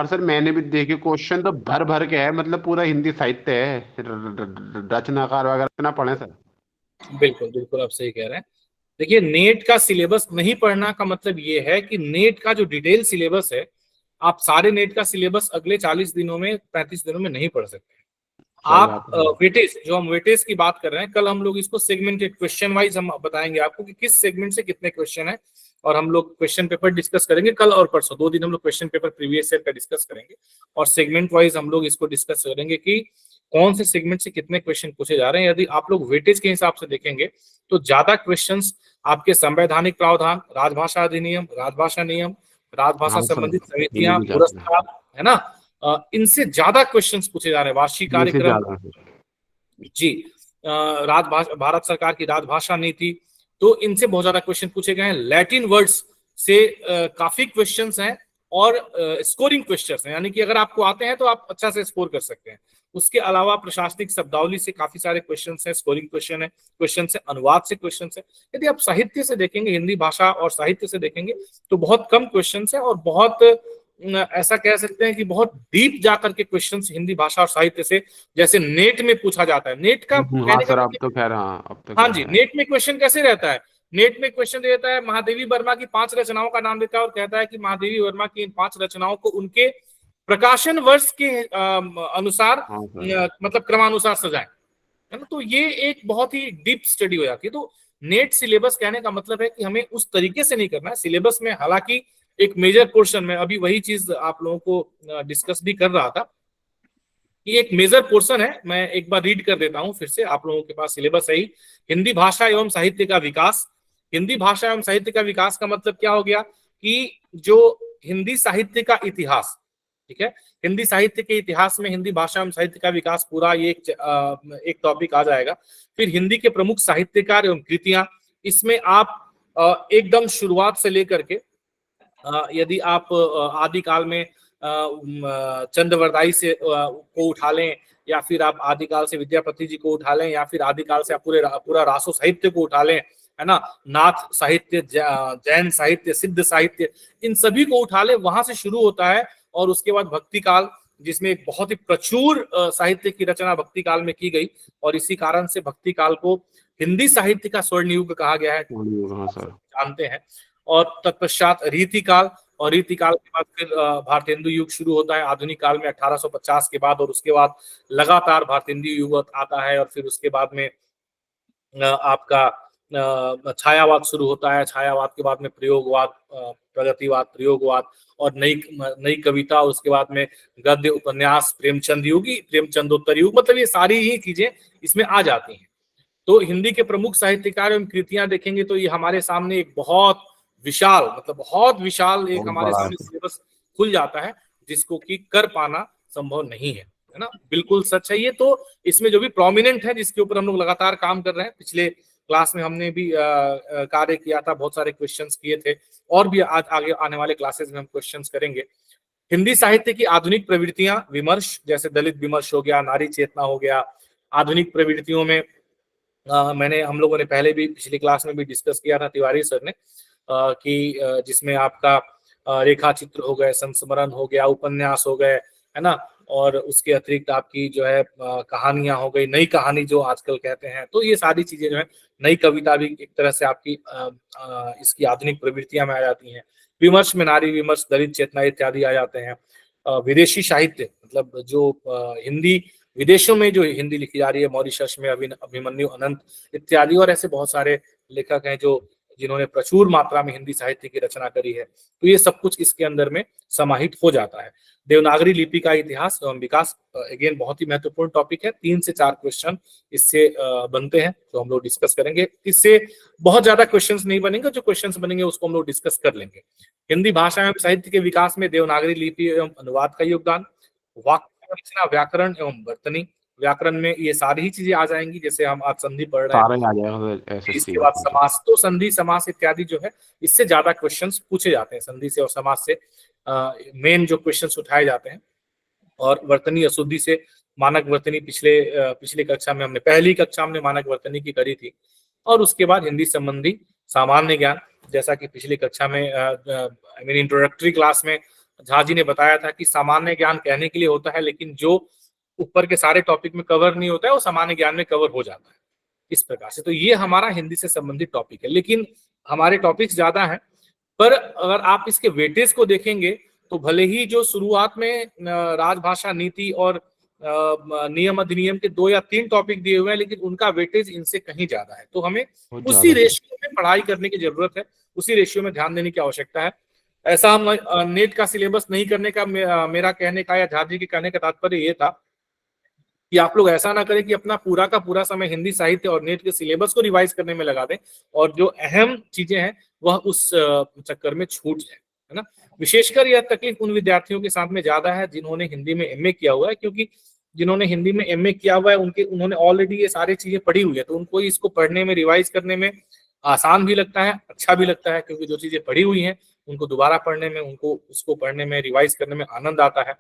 और सर मैंने भी देखे क्वेश्चन तो भर भर के है, मतलब पूरा हिंदी साहित्य है, रचनाकार वगैरह इतना पढ़े सर। बिल्कुल बिल्कुल, आप सही कह रहे हैं। देखिए, नेट का सिलेबस नहीं पढ़ना का मतलब ये है कि नेट का जो डिटेल सिलेबस है, आप सारे नेट का सिलेबस अगले 40 दिनों में, 35 दिनों में नहीं पढ़ सकते। सही आप बात है सर। वेटेज, जो हम वेटेज की बात कर रहे हैं, कल हम लोग इसको सेगमेंटेड क्वेश्चन वाइज हम बताएंगे आपको कि किस सेगमेंट से कितने क्वेश्चन है। और हम लोग क्वेश्चन पेपर डिस्कस करेंगे कल और परसों, 2 दिन हम लोग क्वेश्चन पेपर प्रीवियस ईयर का डिस्कस करेंगे। और सेगमेंट वाइज हम लोग इसको डिस्कस करेंगे कि कौन से सेगमेंट से कितने क्वेश्चन पूछे जा रहे हैं। यदि आप लोग वेटेज के हिसाब से देखेंगे तो ज्यादा क्वेश्चंस आपके संवैधानिक प्रावधान, राजभाषा अधिनियम, राजभाषा नियम, राजभाषा हाँ सर, संबंधित ये समितियां, भी ज्यादा है, पुरस्कार, है ना, इनसे ज्यादा क्वेश्चंस पूछे जा रहे हैं। वार्षिक ये से कार्यक्रम, ज्यादा है। जी, राजभाषा, भारत सरकार की राजभाषा नीति, तो इनसे बहुत ज्यादा क्वेश्चन पूछे गए हैं। लैटिन वर्ड्स से काफी क्वेश्चंस हैं, और स्कोरिंग क्वेश्चंस हैं, यानी कि अगर आपको आते हैं तो आप अच्छा से स्कोर कर सकते हैं। उसके अलावा प्रशासनिक शब्दावली से काफी सारे क्वेश्चंस हैं, स्कोरिंग क्वेश्चन है, क्वेश्चन है, अनुवाद से क्वेश्चन है। यदि आप साहित्य से देखेंगे, हिंदी भाषा और साहित्य से देखेंगे, तो बहुत कम क्वेश्चन है, और बहुत ऐसा कह सकते हैं कि बहुत डीप जाकर के क्वेश्चंस हिंदी भाषा और साहित्य से, जैसे नेट में पूछा जाता है। नेट का हाँ कहने का सर, अब मतलब, तो खैर, हाँ अब तो हाँ खैर जी, है। नेट में क्वेश्चन कैसे रहता है? नेट में क्वेश्चन देता है, महादेवी वर्मा की 5 रचनाओं का नाम देता है, और कहता है कि महादेवी वर्मा की इन 5 रचनाओं को उनके प्रकाशन वर्ष के अनुसार, हाँ सर। मतलब क्रमानुसार सजाएं, है ना। तो ये एक बहुत ही डीप स्टडी हो जाती है। तो नेट सिलेबस कहने का मतलब है कि हमें उस तरीके से नहीं करना है सिलेबस में। हालांकि एक मेजर पोर्शन में, अभी वही चीज आप लोगों को डिस्कस भी कर रहा था, कि एक मेजर पोर्शन है, मैं एक बार रीड कर देता हूं फिर से, आप लोगों के पास सिलेबस है ही। हिंदी भाषा एवं साहित्य का विकास। हिंदी भाषा एवं साहित्य का विकास का मतलब क्या हो गया कि जो हिंदी साहित्य का इतिहास, ठीक है, हिंदी साहित्य के इतिहास में हिंदी भाषा एवं साहित्य का विकास, पूरा ये एक टॉपिक आ जाएगा। फिर हिंदी के प्रमुख साहित्यकार एवं कृतियां, इसमें आप एकदम शुरुआत से लेकर के, यदि आप आदिकाल में चंद्रवरदाई से को उठा लें, या फिर आप आदिकाल से विद्यापति जी को उठा लें, या फिर आदिकाल से आप पूरा रासो साहित्य को उठा लें, है ना, नाथ साहित्य, जैन साहित्य, सिद्ध साहित्य, इन सभी को उठा लें, वहां से शुरू होता है। और उसके बाद भक्ति काल, जिसमें एक बहुत ही प्रचुर साहित्य की रचना भक्ति काल में की गई, और इसी कारण से भक्ति काल को हिंदी साहित्य का स्वर्ण युग कहा गया है, हाँ आप सब सर। जानते हैं। और तत्पश्चात रीतिकाल, और रीतिकाल के बाद फिर भारतेंदु युग शुरू होता है आधुनिक काल में 1850 के बाद, और उसके बाद लगातार भारतेंदु युग आता है। और फिर उसके बाद में आपका छायावाद शुरू होता है। छायावाद के बाद में प्रयोगवाद, प्रगतिवाद, प्रयोगवाद, और नई नई कविता, उसके बाद में गद्य, उपन्यास, प्रेमचंद युगी, प्रेमचंदोत्तर युग, मतलब ये सारी ही चीजें इसमें आ जाती हैं। तो हिंदी के प्रमुख साहित्यकार एवं कृतियां देखेंगे तो ये हमारे सामने एक बहुत विशाल, मतलब बहुत विशाल एक बहुत हमारे बड़ा सामने है। सिलेबस खुल जाता है, जिसको कि कर पाना संभव नहीं है ना। बिल्कुल सच है ये। तो इसमें जो भी प्रोमिनेंट है, जिसके ऊपर हम लोग लगातार काम कर रहे हैं, पिछले क्लास में हमने भी कार्य किया था, बहुत सारे क्वेश्चंस किए थे, और भी आज आगे आने वाले क्लासेस में हम क्वेश्चंस करेंगे। हिंदी साहित्य की आधुनिक प्रवृत्तियां, विमर्श, जैसे दलित विमर्श हो गया, नारी चेतना हो गया। आधुनिक प्रवृत्तियों में मैंने, हम लोगों ने पहले भी पिछली क्लास में भी डिस्कस किया था, तिवारी सर ने, कि जिसमें आपका रेखा चित्र हो गए, संस्मरण हो गया, उपन्यास हो गए, है ना, और उसके अतिरिक्त आपकी जो है कहानियां हो गई, नई कहानी जो आजकल कहते हैं, तो ये सारी चीजें जो है, नई कविता भी एक तरह से आपकी इसकी आधुनिक प्रवृत्तियां में आ जाती हैं। विमर्श में नारी विमर्श, दलित चेतना इत्यादि आ जाते हैं। विदेशी साहित्य, मतलब जो हिंदी विदेशों में जो हिंदी लिखी जा रही है, मॉरिशस में अभिमन्यु अनंत इत्यादि, और ऐसे बहुत सारे लेखक हैं जो, जिन्होंने प्रचुर मात्रा में हिंदी साहित्य की रचना करी है। तो ये सब कुछ इसके अंदर में समाहित हो जाता है। देवनागरी लिपि का इतिहास एवं विकास, अगेन बहुत ही महत्वपूर्ण टॉपिक है। 3 से 4 क्वेश्चन इससे बनते हैं, जो हम लोग डिस्कस करेंगे। इससे बहुत ज्यादा क्वेश्चंस नहीं बनेंगे, जो क्वेश्चंस बनेंगे उसको हम लोग डिस्कस कर लेंगे। हिंदी भाषा एवं साहित्य के विकास में देवनागरी लिपि एवं अनुवाद का योगदान, वाक्य रचना, व्याकरण एवं वर्तनी। व्याकरण में ये सारी ही चीजें आ जाएंगी, जैसे हम आज संधि पढ़ रहे हैं। सारा ही आ जाएगा एसएससी इसके में बाद तो। समास, तो संधि समास इत्यादि जो है, इससे ज्यादा क्वेश्चंस पूछे जाते हैं, संधि से और समास से मेन जो क्वेश्चंस उठाए जाते हैं। और वर्तनी अशुद्धि से मानक वर्तनी, पिछले कक्षा में हमने, पहली कक्षा में मानक वर्तनी की करी थी। और उसके बाद हिंदी संबंधी सामान्य ज्ञान, जैसा कि पिछली कक्षा में, आई मीन इंट्रोडक्टरी क्लास में झा जी ने बताया था कि सामान्य ज्ञान कहने के लिए होता है, लेकिन जो ऊपर के सारे टॉपिक में कवर नहीं होता है वो सामान्य ज्ञान में कवर हो जाता है, इस प्रकार से। तो ये हमारा हिंदी से संबंधित टॉपिक है, लेकिन हमारे टॉपिक्स ज्यादा हैं। पर अगर आप इसके वेटेज को देखेंगे तो भले ही जो शुरुआत में राजभाषा नीति और नियम अधिनियम के 2 या 3 टॉपिक दिए हुए हैं, लेकिन उनका वेटेज इनसे कहीं ज्यादा है। तो हमें बहुत उसी ज्यादा सर। रेशियो में पढ़ाई करने की जरूरत है, उसी रेशियो में ध्यान देने की आवश्यकता है। ऐसा हम नेट का सिलेबस नहीं करने का मेरा कहने का या झा जी के कहने का तात्पर्य ये था कि आप लोग ऐसा ना करें कि अपना पूरा का पूरा समय हिंदी साहित्य और नेट के सिलेबस को रिवाइज करने में लगा दें और जो अहम चीजें हैं वह उस चक्कर में छूट जाए, है ना। विशेषकर यह तकलीफ उन विद्यार्थियों के साथ में ज्यादा है जिन्होंने हिंदी में एमए किया हुआ है, क्योंकि जिन्होंने हिंदी में एमए किया हुआ है उन्होंने ऑलरेडी ये सारी चीजें पढ़ी हुई है, तो उनको इसको पढ़ने में रिवाइज करने में आसान भी लगता है, अच्छा भी लगता है, क्योंकि जो चीजें पढ़ी हुई हैं उनको दोबारा पढ़ने में, उनको उसको पढ़ने में, रिवाइज करने में आनंद आता है।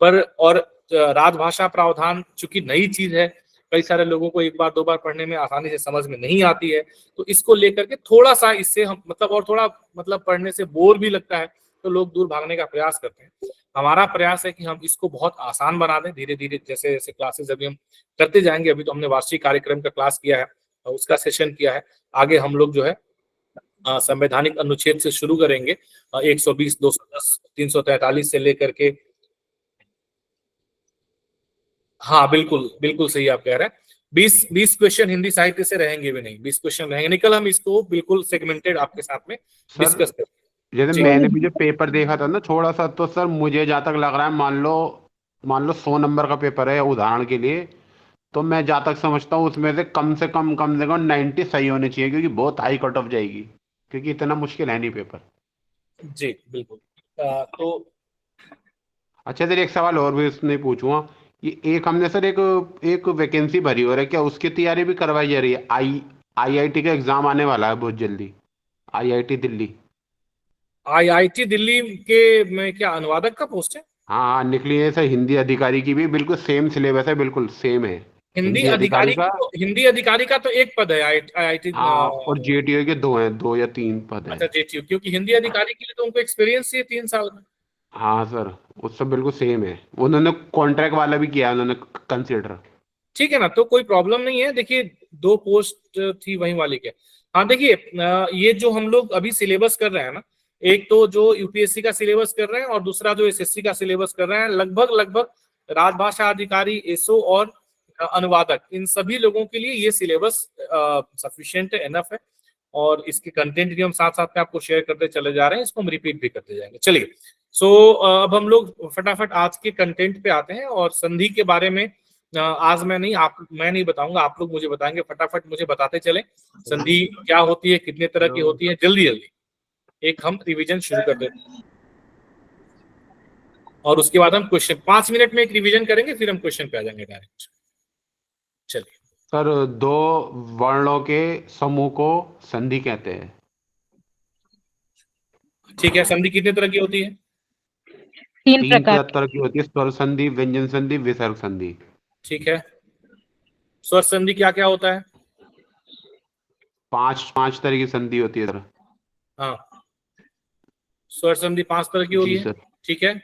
पर और राजभाषा प्रावधान चूंकि नई चीज है, कई सारे लोगों को एक बार 2 बार पढ़ने में आसानी से समझ में नहीं आती है, तो इसको लेकर के थोड़ा सा इससे हम और थोड़ा पढ़ने से बोर भी लगता है, तो लोग दूर भागने का प्रयास करते हैं। हमारा प्रयास है कि हम इसको बहुत आसान बना दें धीरे धीरे, जैसे जैसे क्लासेस अभी हम करते जाएंगे। अभी तो हमने वार्षिक कार्यक्रम का क्लास किया है, उसका सेशन किया है। आगे हम लोग जो है संवैधानिक अनुच्छेद से शुरू करेंगे, 120, 210, 343 से लेकर के। हाँ बिल्कुल बिल्कुल सही आप कह रहे हैं। 20 क्वेश्चन हिंदी साहित्य से रहेंगे भी नहीं, 20 क्वेश्चन रहेंगे। निकल हम इसको बिल्कुल सेगमेंटेड आपके साथ में सर डिस्कस करेंगे। जैसे जी मैंने भी जो पेपर देखा था ना थोड़ा सा, तो सर मुझे जहाँ तक लग रहा है, मान लो 100 नंबर का पेपर है उदाहरण के लिए, तो मैं जहाँ तक समझता हूँ उसमें से कम 90 सही होने चाहिए, क्योंकि बहुत हाई कट ऑफ जाएगी, क्योंकि इतना मुश्किल है नहीं पेपर। जी बिल्कुल। तो अच्छा सर, एक सवाल और भी उसने पूछूंगा। ये एक हमने सर एक एक वैकेंसी भरी हो रही है, क्या उसकी तैयारी भी करवाई जा रही है? आईआईटी का एग्जाम आने वाला है बहुत जल्दी, आईआईटी दिल्ली। आईआईटी दिल्ली के में क्या अनुवादक का पोस्ट है? हाँ हाँ, निकली है सर। हिंदी अधिकारी की भी बिल्कुल सेम सिलेबस है, बिल्कुल सेम है। हिंदी अधिकारी का। हिंदी अधिकारी का तो एक पद है आईआईटी। हाँ, और जेटीओ के दो हैं, 2 या 3 पद हैं। अच्छा जेटीयू, क्योंकि हिंदी अधिकारी के लिए तो उनको एक्सपीरियंस चाहिए 3 साल का। हाँ सर, उससे बिल्कुल सेम है। उन्होंने कॉन्ट्रैक्ट वाला भी किया है उन्होंने कंसिडर। ठीक है ना, तो कोई प्रॉब्लम नहीं है। देखिए 2 पोस्ट थी वही वाली के। हाँ देखिए ये जो हम लोग अभी सिलेबस कर रहे हैं ना, एक तो जो यूपीएससी का सिलेबस कर रहे हैं और दूसरा जो एसएससी का सिलेबस कर रहे हैं, लगभग लगभग राजभाषा अधिकारी, एसओ और अनुवादक, इन सभी लोगों के लिए ये सिलेबस सफिशिएंट है, एनफ है। और इसके कंटेंट भी हम साथ साथ में आपको शेयर करते चले जा रहे हैं, इसको हम रिपीट भी करते जाएंगे। चलिए अब हम लोग फटाफट आज के कंटेंट पे आते हैं। और संधि के बारे में आज मैं नहीं बताऊंगा, आप लोग मुझे बताएंगे। फटाफट मुझे बताते चले संधि क्या होती है, कितने तरह की होती है, जल्दी जल्दी एक हम रिवीजन शुरू कर देते हैं और उसके बाद हम क्वेश्चन 5 मिनट में एक रिवीजन करेंगे, फिर हम क्वेश्चन पे आ जाएंगे डायरेक्ट। चलिए सर, दो वर्णों के समूह को संधि कहते हैं। ठीक है। संधि कितने तरह की होती है? 3 तीन प्रकार तरह की होती है: स्वर संधि, व्यंजन संधि, विसर्ग संधि। ठीक है। स्वर संधि क्या क्या होता है? 5 तरह की संधि होती है सर। हाँ, स्वर संधि 5 तरह की होती जी है। सर। ठीक है।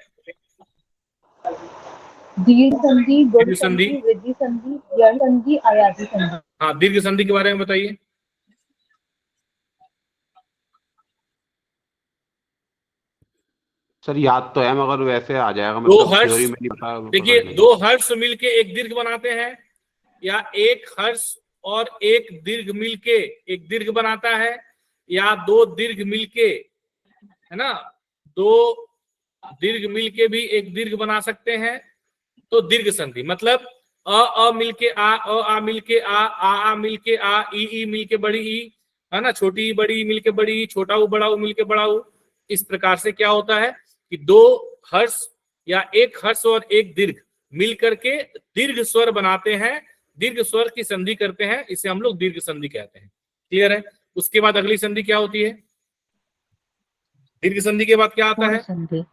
दीर्घ संधि, गुण दीर्घ संधि। संधि, वृद्धि संधि, यण संधि, आयाति संधि। हाँ, दीर्घ संधि के बारे में बताइए। सर याद तो है, मगर वैसे आ जाएगा, दो मतलब हर्ष, थ्योरी में नहीं पता, देखिए पकड़ लेंगे। 2 हर्ष मिलके एक दीर्घ बनाते हैं, या एक हर्ष और एक दीर्घ मिलके एक दीर्घ बनाता है, या 2 दीर्घ मिलके, है ना, 2 दीर्घ मिलके भी एक दीर्घ बना सकते हैं। तो दीर्घ संधि मतलब अ मिलके आ मिलके आ मिलके आ, ई मिलके बड़ी ई, है ना, छोटी ई बड़ी ई मिलके बड़ी ई, छोटा ऊ बड़ा ऊ मिलके बड़ा ऊ। इस प्रकार से क्या होता है कि 2 हर्ष या एक हर्ष और एक दीर्घ मिलकर के दीर्घ स्वर बनाते हैं, दीर्घ स्वर की संधि करते हैं, इसे हम लोग दीर्घ संधि कहते हैं। क्लियर है? उसके बाद अगली संधि क्या होती है? दीर्घ संधि के बाद क्या आता है? संधि।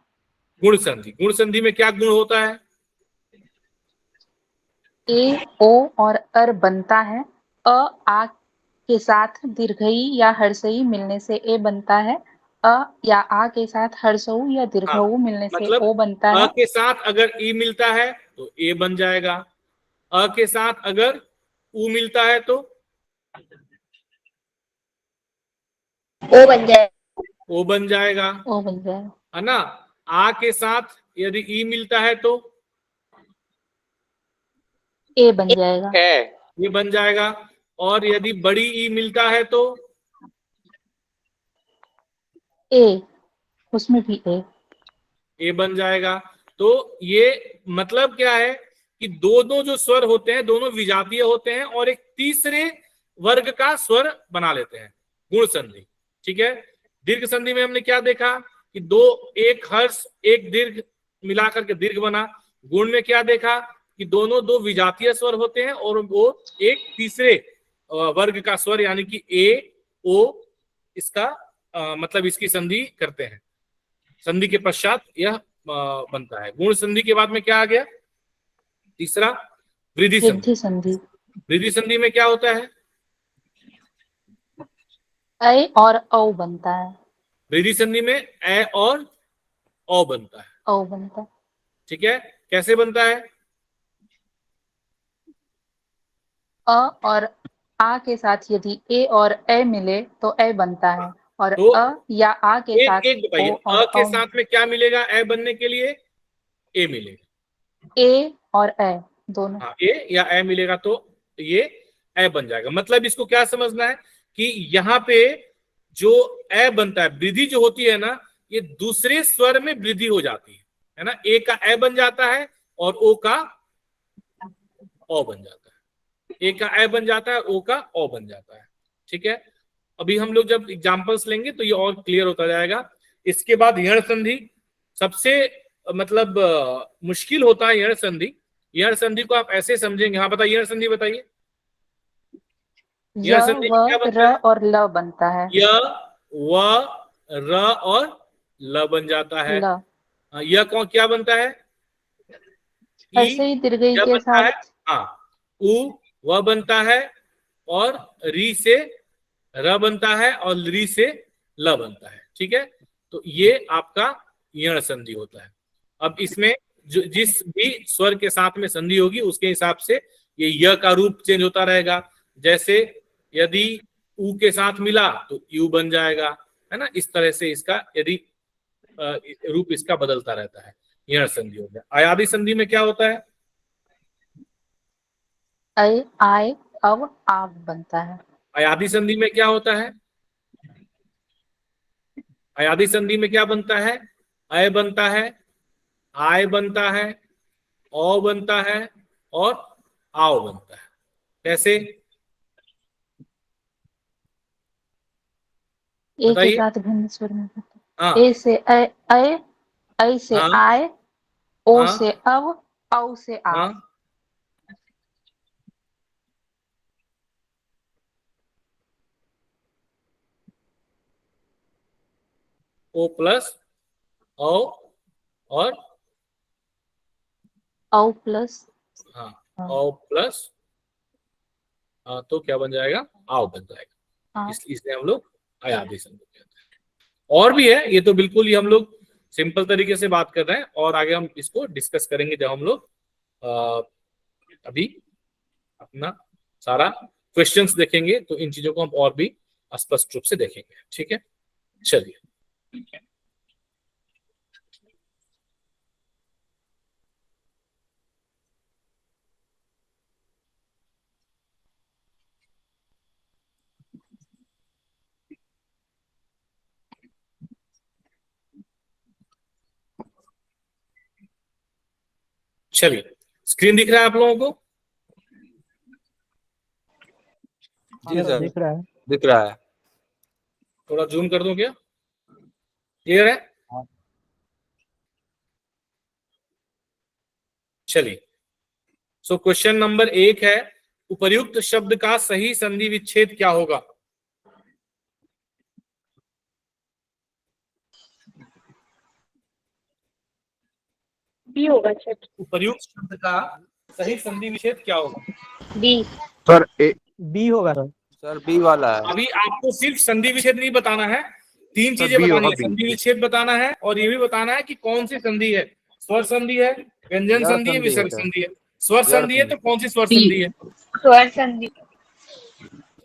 गुण संधि। गुण संधि में क्या गुण होता है? ए, ओ और अर बनता है। अ, आ के साथ दीर्घई या हर्षई मिलने से ए बनता है। अ या आ के साथ हर्षऊ या दीर्घऊ मिलने से मतलब ओ बनता अ है। के साथ अगर ई मिलता है तो ए बन जाएगा, अ के साथ अगर उ मिलता है तो ओ बन जाए। ओ बन जाएगा, ओ बन जाएगा। है ना। आ के साथ यदि ई मिलता है तो ए बन जाएगा। ये बन जाएगा, और यदि बड़ी ई मिलता है तो ए, उसमें भी ए बन जाएगा। तो ये मतलब क्या है कि दोनों जो स्वर होते हैं दोनों विजातीय होते हैं और एक तीसरे वर्ग का स्वर बना लेते हैं, गुण संधि। ठीक है। दीर्घ संधि में हमने क्या देखा कि एक हर्ष एक दीर्घ मिलाकर के दीर्घ बना। गुण में क्या देखा कि दोनों दो विजातीय स्वर होते हैं और वो एक तीसरे वर्ग का स्वर यानी कि ए ओ इसका मतलब इसकी संधि करते हैं। संधि के पश्चात यह बनता है। गुण संधि के बाद में क्या आ गया? तीसरा वृद्धि संधि। वृद्धि संधि। वृद्धि संधि में क्या होता है? ऐ और औ बनता है। वृद्धि संधि में ए और औ बनता है। औ बनता है। ठीक है। कैसे बनता है? अ और आ के साथ यदि ए और ए मिले तो ए बनता है, और तो अ या आ के एक साथ एक बताइए, ओ और अ के औ साथ में क्या मिलेगा? ए बनने के लिए ए मिलेगा। ए और ए दोनों। हाँ, ए या ए मिलेगा तो ये ए बन जाएगा। मतलब इसको क्या समझना है कि यहाँ पे जो ए बनता है, वृद्धि जो होती है ना, ये दूसरे स्वर में वृद्धि हो जाती है ना। ए का ए बन जाता है और ओ का ओ बन जाता है। ए का ए बन जाता है, ओ का ओ बन जाता है। ठीक है। अभी हम लोग जब एग्जांपल्स लेंगे तो ये और क्लियर होता जाएगा। इसके बाद यण संधि सबसे मतलब मुश्किल होता है। यण संधि, यण संधि को आप ऐसे समझेंगे। हाँ बताइए, यण संधि बताइए। य यण संधि व में क्या बनता र है? और ल बनता है। य व र और ल बन जाता है। ल य कौन क्या बनता है? ई ऐसे ही दीर्घई य के बनता है। साथ हाँ, उ व बनता है और री से र बनता है और री से ल बनता है। ठीक है। तो ये आपका यण संधि होता है। अब इसमें जिस भी स्वर के साथ में संधि होगी उसके हिसाब से ये य का रूप चेंज होता रहेगा। जैसे यदि उ के साथ मिला तो यू बन जाएगा, है ना। इस तरह से इसका यदि रूप इसका बदलता रहता है। यण संधि हो गया। अयादि संधि में क्या होता है? ऐ आय अव आव बनता है। अयादि संधि में क्या होता है? अयादि संधि में क्या बनता है? अय बनता है, आय बनता है, औ बनता है और आओ बनता है। कैसे? ए के बताइए। साथ भिन्न स्वर में बनता हाँ है। ए से ऐ, ऐ से हाँ आय, ओ हाँ से अव, औ से आव। हाँ। ओ प्लस औ और औ प्लस हाँ औ प्लस तो क्या बन जाएगा? आओ बन जाएगा। आव। इसलिए हम लोग अयादि संधि कहते हैं। और भी है, ये तो बिल्कुल ही हम लोग सिंपल तरीके से बात कर रहे हैं और आगे हम इसको डिस्कस करेंगे जब हम लोग अभी अपना सारा क्वेश्चंस देखेंगे तो इन चीजों को हम और भी स्पष्ट रूप से देखेंगे। ठीक है। चलिए। चलिए, स्क्रीन दिख रहा है आप लोगों को? जी सर, दिख रहा है। दिख रहा है। थोड़ा जूम कर दूं क्या? क्लियर है? चलिए। सो क्वेश्चन नंबर 1 है, उपर्युक्त शब्द का सही संधि विच्छेद क्या होगा? बी होगा सर। उपर्युक्त शब्द का सही संधि विच्छेद क्या होगा? बी। सर बी होगा सर। सर बी वाला है। अभी आपको सिर्फ संधि विच्छेद नहीं बताना है, तीन सर चीजें बी बतानी होगा है, बी। संधि विच्छेद बताना है और ये भी बताना है कि कौन सी संधि है, स्वर संधि है, व्यंजन यड़ संधि है, संधि है विसर्ग सर। संधि है। स्वर यड़ संधि है तो संधि। कौन सी स्वर बी। संधि है, स्वर संधि।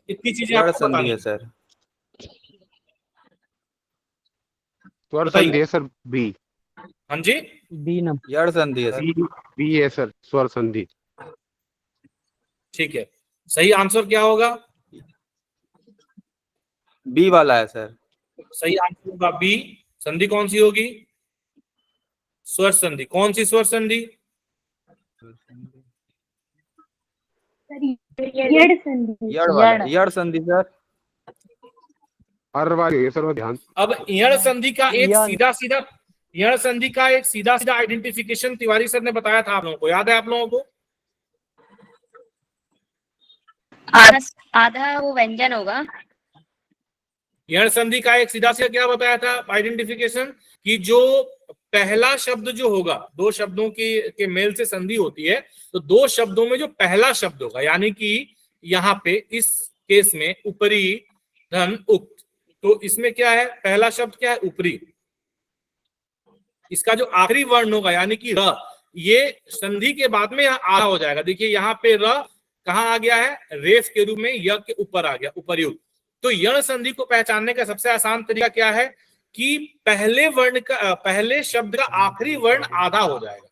इतनी चीजें यड़ आपको संधि बतानी है है। सर। स्वर बताइए। संधि है सर बी। हाँ जी, बी नंबर। यड़ संधि है सर। बी बी है सर, स्वर संधि। ठीक है, सही आंसर क्या होगा? बी वाला है सर। सही आंसर होगा बी। संधि कौन सी होगी? स्वर संधि। कौन सी स्वर संधि? यड़ संधि। यड़ वाला, यण। यड़ संधि सर। हर बार ये सर, वो ध्यान। अब यण संधि का एक यण। सीधा सीधा यण संधि का एक सीधा सीधा आइडेंटिफिकेशन तिवारी सर ने बताया था आप लोगों को, याद है आप लोगों को? आधा आधा वो व्यंजन होगा। यण संधि का एक सीधा सीधा क्या बताया था आइडेंटिफिकेशन, कि जो पहला शब्द जो होगा, दो शब्दों के मेल से संधि होती है, तो दो शब्दों में जो पहला शब्द होगा, यानी कि यहाँ पे इस केस में ऊपरी धन उक्त, तो इसमें क्या है, पहला शब्द क्या है, ऊपरी। इसका जो आखिरी वर्ण होगा यानी कि र, ये संधि के बाद में यहाँ आ हो जाएगा। देखिए यहाँ पे र कहाँ आ गया है, रेफ के रूप में य के ऊपर आ गया, उपर्युक्त। तो यण संधि को पहचानने का सबसे आसान तरीका क्या है कि पहले शब्द का आखिरी वर्ण आधा हो जाएगा,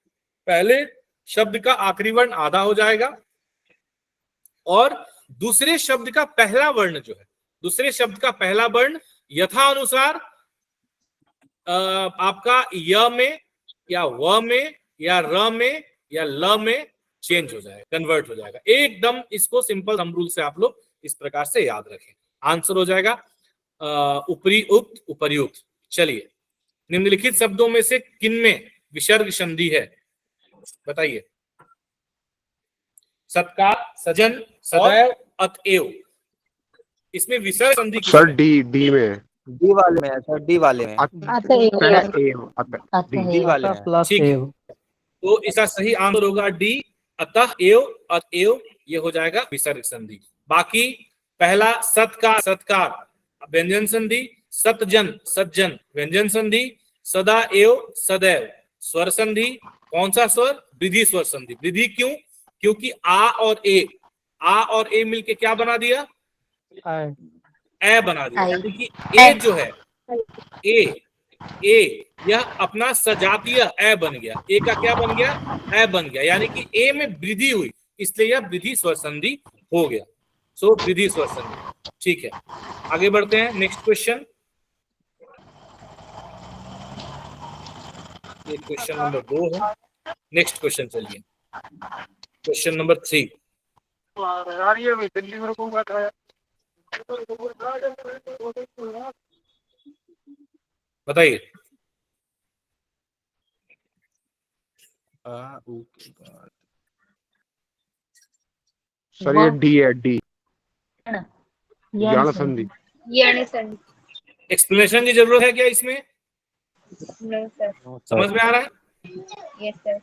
पहले शब्द का आखिरी वर्ण आधा हो जाएगा और दूसरे शब्द का पहला वर्ण जो है, दूसरे शब्द का पहला वर्ण यथानुसार आपका य में या व में या र में या ल में चेंज हो जाएगा, कन्वर्ट हो जाएगा एकदम। इसको सिंपल थंब रूल से आप लोग इस प्रकार से याद रखें। आंसर हो जाएगा ऊपरी उक्त उपर्युक्त। चलिए, निम्नलिखित शब्दों में से किनमें विसर्ग संधि है, बताइए। सत्कार, सजन, सदैव, अतएव, इसमें विसर्ग संधि सर किसमें? डी डी में है। डी वाले में है सर, डी वाले में। अतएव। डी वाले में। प्लस ठीक है, एव। तो इसका सही आंसर होगा डी, अतः एव, अतएव, ये हो जाएगा विसर्ग संधि। बाकी पहला सत्कार, सत्कार व्यंजन संधि, सतजन, सज्जन व्यंजन संधि, सदा एव, सदैव स्वर संधि। कौन सा स्वर? वृद्धि स्वर संधि। वृद्धि क्यों? क्योंकि आ और ए मिलके क्या बना दिया? आई। ए बना दिया, आई। यानी कि ए जो है, ए यह अपना सजातीय ए बन गया। ए का क्या बन गया? ए बन गया, यानी कि ए में वृद्धि हुई, इसलिए यह वृद्धि स्वर संधि हो गया। सो वृद्धि स्वर संधि। ठीक है, आगे बढ़ते हैं। नेक्स्ट क्वेश्चन, ये क्वेश्चन नंबर 2 है। नेक्स्ट क्वेश्चन चलिए, क्वेश्चन नंबर 3। बताइए। सर ये डी है, डी। यण यण संधि। संधि। यण संधि। एक्सप्लेनेशन की जरूरत है क्या इसमें? No sir. समझ में आ रहा है? Yes sir.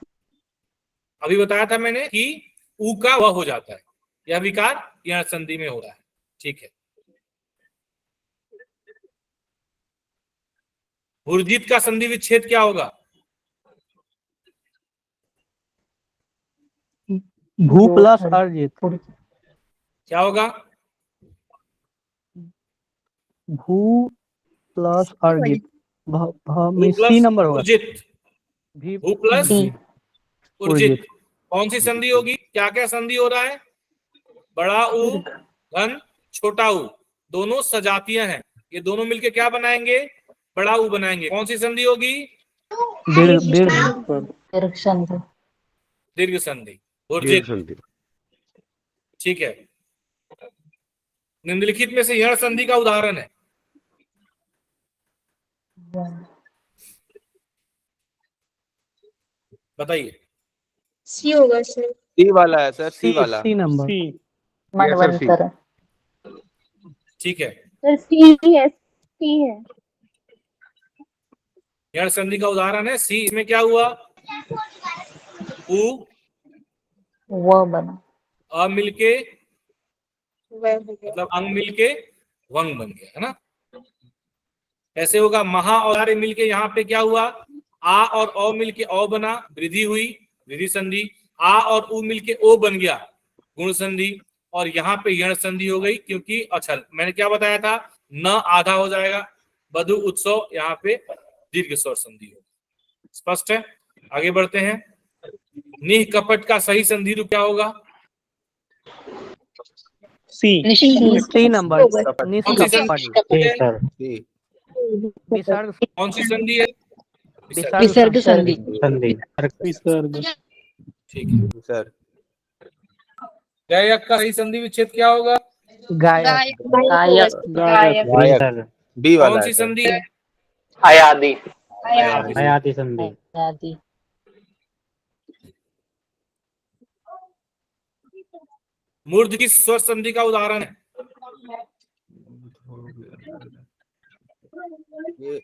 अभी बताया था मैंने कि ऊ का वह हो जाता है, यह विकार यह संधि में हो रहा है। ठीक है, हुर्जित का संधि विच्छेद क्या होगा? भू प्लस अर्जित। क्या होगा? भू प्लस अर्जित। भू सी प्लस नंबर होगा। उर्जित। भी भू प्लस डी। उर्जित। कौन सी संधि होगी? क्या क्या संधि हो रहा है? बड़ा ऊ धन छोटा ऊ, दोनों सजातियां हैं, ये दोनों मिलके क्या बनाएंगे? बड़ा ऊ बनाएंगे। कौन सी संधि होगी? दीर्घ दीर्घ दीर्घ संधि। दीर्घ संधि, दीर्घ उर्जित। संधि। ठीक है, निम्नलिखित में से यण संधि का उदाहरण है, बताइए। सी होगा सर। सी वाला है सर, सी वाला। C number. मनवंतर। ठीक है, सर सी है, सी है। यण संधि का उदाहरण है सी। इसमें क्या हुआ? ऊ व बना। अ मिलके वह हो गया। मतलब अंग मिलके वंग बन गया, है ना? कैसे होगा, महा और आर्य मिलके यहाँ पे क्या हुआ, आ और औ मिलके औ बना, वृद्धि हुई, वृद्धि संधि। आ और उ मिलके ओ बन गया, गुण संधि। और यहाँ पे यण संधि हो गई, क्योंकि अच्छा मैंने क्या बताया था, न आधा हो जाएगा, बधु उत्सव, यहाँ पे दीर्घ स्वर संधि होगी। स्पष्ट है, आगे बढ़ते हैं। निह कपट का सही संधि रूप क्या होगा? सी सी नंबर कौन सी संधि है? सी विसर्ग कौन सी संधि है? विसर्ग संधि। ठीक है। सर गायक का सही संधि विच्छेद क्या होगा? गायक गायक। गायक बी वाला कौन है सी सर। संधि है? आयादी आयादी। संधि। मूर्ध की स्वर संधि का उदाहरण है? ये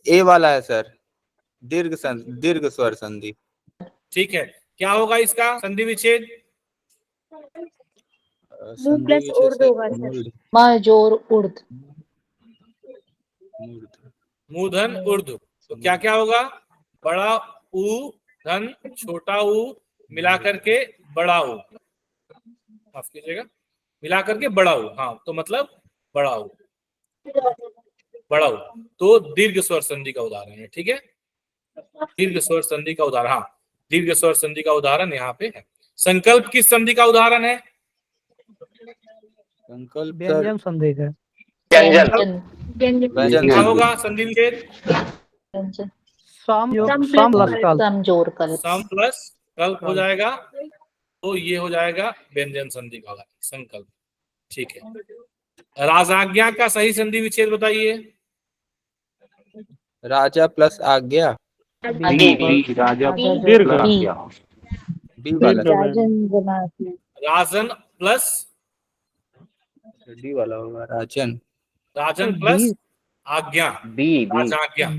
ए वाला है सर, दीर्घ स्वर संधि। ठीक है, क्या होगा इसका संधि विच्छेद? संधि विच्छेद सर, म जोर उर्ध। मूर्धन ऊर्ध्व। तो क्या क्या होगा, बड़ा ऊ धन छोटा ऊ मिलाकर के बड़ा ऊ, माफ कीजिएगा, मिलाकर के बड़ा ऊ, हाँ तो मतलब बड़ा ऊ, बड़ा ऊ। तो दीर्घ स्वर संधि का उदाहरण है। ठीक है, दीर्घ स्वर संधि का उदाहरण, हाँ दीर्घ स्वर संधि का उदाहरण यहाँ पे है। संकल्प किस संधि का उदाहरण है? संकल्प व्यंजन संधि है। व्यंजन क्या होगा संधि विच्छेद? व्यंजन। सम प्लस कल्प। सम जोड़ कल्प। सम प्लस कल्प हो जाएगा, तो ये हो जाएगा व्यंजन संधि का उदाहरण, संकल्प। ठीक है, राजाज्ञा का सही संधि विच्छेद बताइए। राजा प्लस आज्ञा, राजा दीर्घ। बी वाला राजन प्लस, डी वाला होगा, राजन। राजन प्लस आज्ञा, राजाज्ञा।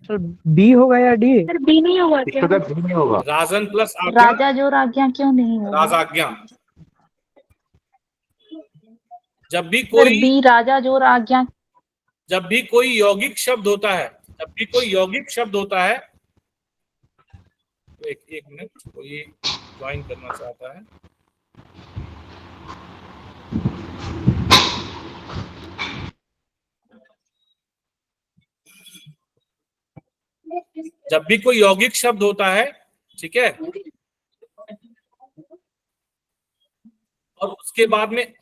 सर बी होगा या डी? बी नहीं होगा क्या? नहीं होगा। राजन प्लस आज्ञा, राजा जोर आज्ञा क्यों नहीं होगा? राजाज्ञा। जब भी सर कोई, बी राजा जोर आज्ञा। जब भी कोई यौगिक शब्द होता है, जब भी कोई यौगिक शब्द होता है, एक मिनट, कोई ज्वाइन करना चाहता है। जब भी कोई यौगिक शब्द होता है, ठीक है, और उसके बाद में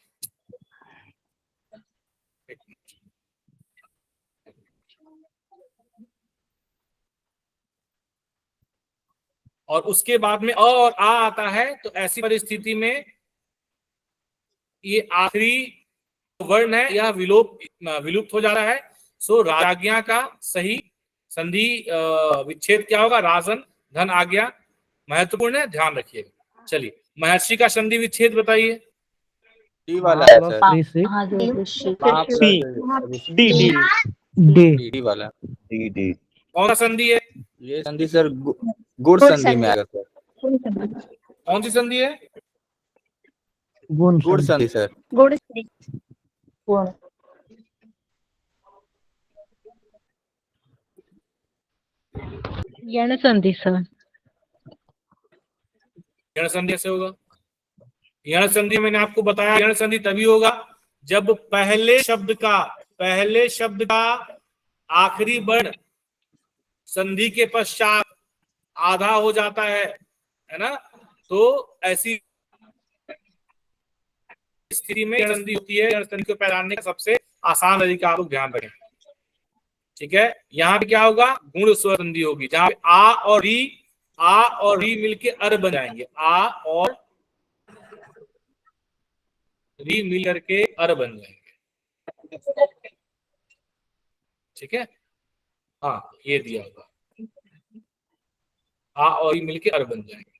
और उसके बाद में अ और आ आता है, तो ऐसी परिस्थिति में ये आखिरी वर्ण है, यह विलुप्त हो जा रहा है। सो राजाज्ञा का सही संधि विच्छेद क्या होगा? राजन धन आज्ञा। महत्वपूर्ण है, ध्यान रखिएगा। चलिए, महर्षि का संधि विच्छेद बताइए। डी वाला है सर, सी डी वाला। कौन सा संधि है? ये संधि सर गुण संधि में आएगा सर। कौन सी संधि है? गुण संधि सर। गुण गुण। यण संधि सर। यण संधि कैसे होगा? यण संधि मैंने आपको बताया, यण संधि तभी होगा जब पहले शब्द का आखिरी वर्ण संधि के पश्चात आधा हो जाता है ना? तो ऐसी स्थिति में यण संधि होती है। यण संधि को पहचानने का सबसे आसान तरीका आप लोग ध्यान रखें। ठीक है, यहाँ पे क्या होगा? गुण स्वर संधि होगी, जहां पे आ और री मिलके अर बन जाएंगे। आ और री मिल करके अर बन जाएंगे। ठीक है, हाँ ये दिया होगा, आ और री मिलके अर बन जाएंगे।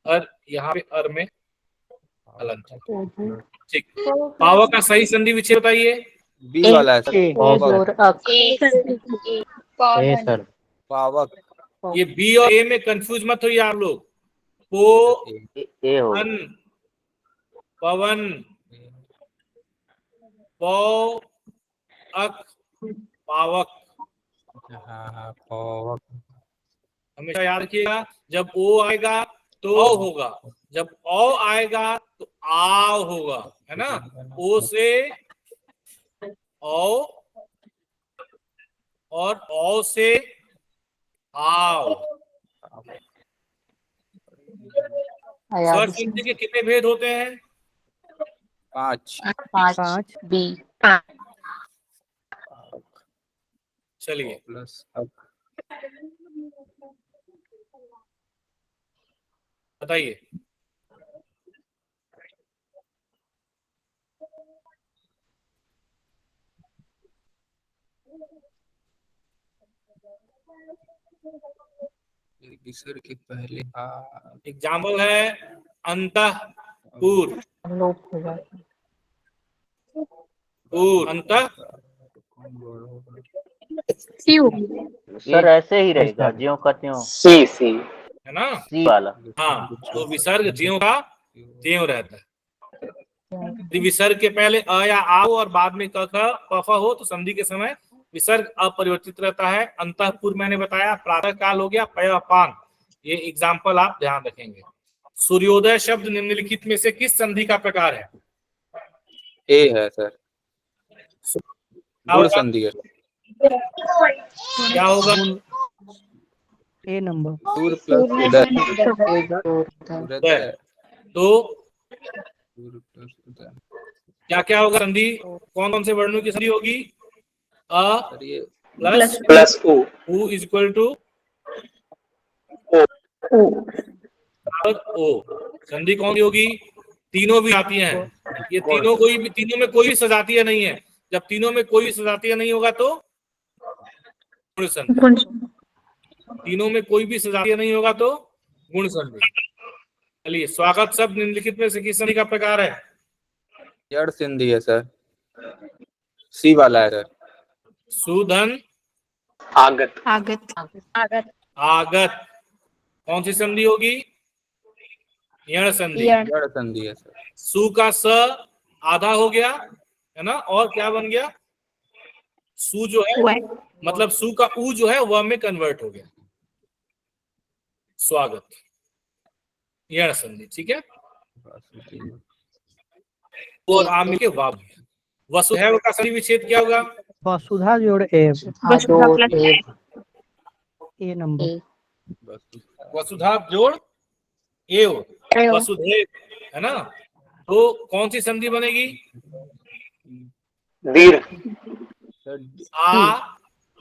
अर यहाँ पे अर में हलंत। ठीक, पावक का सही संधि विच्छेद बताइए। बी वाला है सर, पावक। ये बी और ए में कंफ्यूज मत होइए आप लोग। पो अन पवन पौ अक पावक। हाँ पावक। हमेशा याद रखिएगा, जब ओ आएगा तो होगा, जब औ आएगा तो आव होगा, है ना। ओ से औ और औ से आव। स्वर संधि के कितने भेद होते हैं? 5। 5 5 बी। चलिए प्लस अक। बताइए। विसर्ग के पहले आ। एग्जाम्पल है अंतःपुर, लोप हो जाता है। पूर, अंतः क्यू। सर ऐसे ही रहेगा ज्यों का त्यों। सी सी। है ना। सी वाला। हाँ, तो विसर्ग ज्यों का त्यों रहता है। यदि विसर्ग के पहले अ या आ हो और बाद में क ख प फ हो तो संधि के समय विसर्ग अपरिवर्तित रहता है। अंतःपुर मैंने बताया, प्रातः काल हो गया, पय पान, ये एग्जाम्पल आप ध्यान रखेंगे। सूर्योदय शब्द निम्नलिखित में से किस संधि का प्रकार है? ए है सर, क्या गुण होगा? संधि है। क्या होगा? ए नंबर। सूर्य प्लस उदय। उदय। तो सूर्य प्लस उदय। क्या क्या होगा संधि? कौन कौन से वर्णों की संधि होगी? अ सर ये प्लस प्लस उ इज इक्वल टू ओ। संधि कौन सी होगी? तीनों भी आती हैं। ये तीनों में कोई भी सजातीय नहीं है। जब तीनों में कोई भी सजातीय नहीं होगा तो गुण संधि। तीनों में कोई भी सजातीय नहीं होगा तो गुण संधि। चलिए, स्वागत शब्द निम्नलिखित में से किस संधि का प्रकार है? जड़ संधि है सर, सी वाला है सर। सुधन आगत। आगत। आगत। आगत कौन सी संधि होगी? यण संधि। यण। जड़ संधि है सर। सु का स आधा हो गया, है ना, और क्या बन गया? सु जो है, मतलब सु का उ जो है वह में कन्वर्ट हो गया। स्वागत, यण संधि, ठीक है। और आम के वाव। वसुधैव का संधि विच्छेद क्या होगा? वसुधा जोड़ ए। वसुधा प्लस ए नंबर। वसुधा जोड़ एव, वसुधैव, है ना। तो कौन सी संधि बनेगी? दीर्घ। आ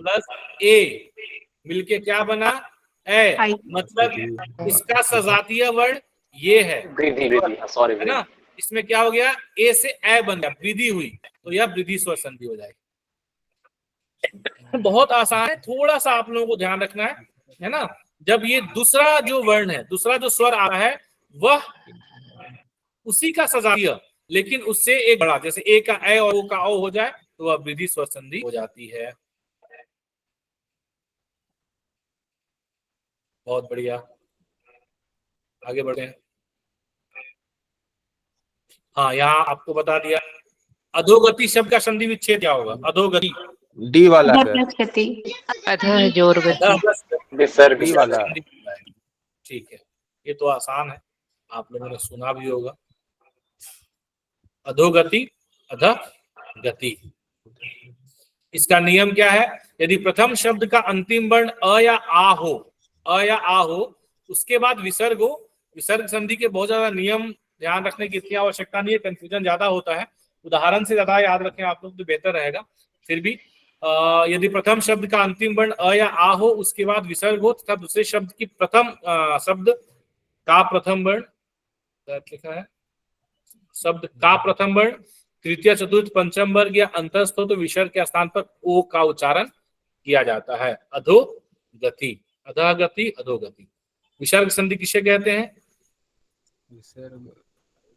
प्लस ए मिलके क्या बना? ए। आई। मतलब इसका सजातीय वर्ण ये है, सॉरी है ना। इसमें क्या हो गया? ए से ए बन गया, वृद्धि हुई, तो यह वृद्धि स्वर संधि हो जाएगी। बहुत आसान है, थोड़ा सा आप लोगों को ध्यान रखना है ना। जब ये दूसरा जो वर्ण है, दूसरा जो स्वर आ रहा है, वह उसी का सजातीय लेकिन उससे एक बड़ा, जैसे ए का ए और ओ का ओ हो जाए तो वह वृद्धि स्वर संधि हो जाती है। बहुत बढ़िया, आगे बढ़े हैं। हाँ, यहाँ आपको बता दिया। अधोगति शब्द का संधि विच्छेद क्या होगा? अधोगति, डी वाला सर। प्लस गति। अधः जोर गति। विसर्ग डी वाला। ठीक है, ये तो आसान है, आप लोगों ने सुना भी होगा। अधोगति, अधः गति, इसका नियम क्या है? यदि प्रथम शब्द का अंतिम वर्ण अ या आ हो, अ या आ हो, उसके बाद विसर्ग हो। विसर्ग संधि के बहुत ज्यादा नियम ध्यान रखने की इतनी आवश्यकता नहीं है, कंफ्यूजन ज्यादा होता है। उदाहरण से ज्यादा याद रखें आप लोग तो बेहतर रहेगा। फिर भी यदि प्रथम शब्द का अंतिम वर्ण अ या आ हो, उसके बाद विसर्ग हो तथा दूसरे शब्द की प्रथम शब्द का प्रथम वर्ण लिखा है, शब्द का प्रथम वर्ण तृतीय चतुर्थ पंचम वर्ग या अंतस्थ हो तो विसर्ग के स्थान पर ओ का उच्चारण किया जाता है। अधोगति, अधोगति, अधोगति। विसर्ग संधि किसे कहते हैं? विसर्ग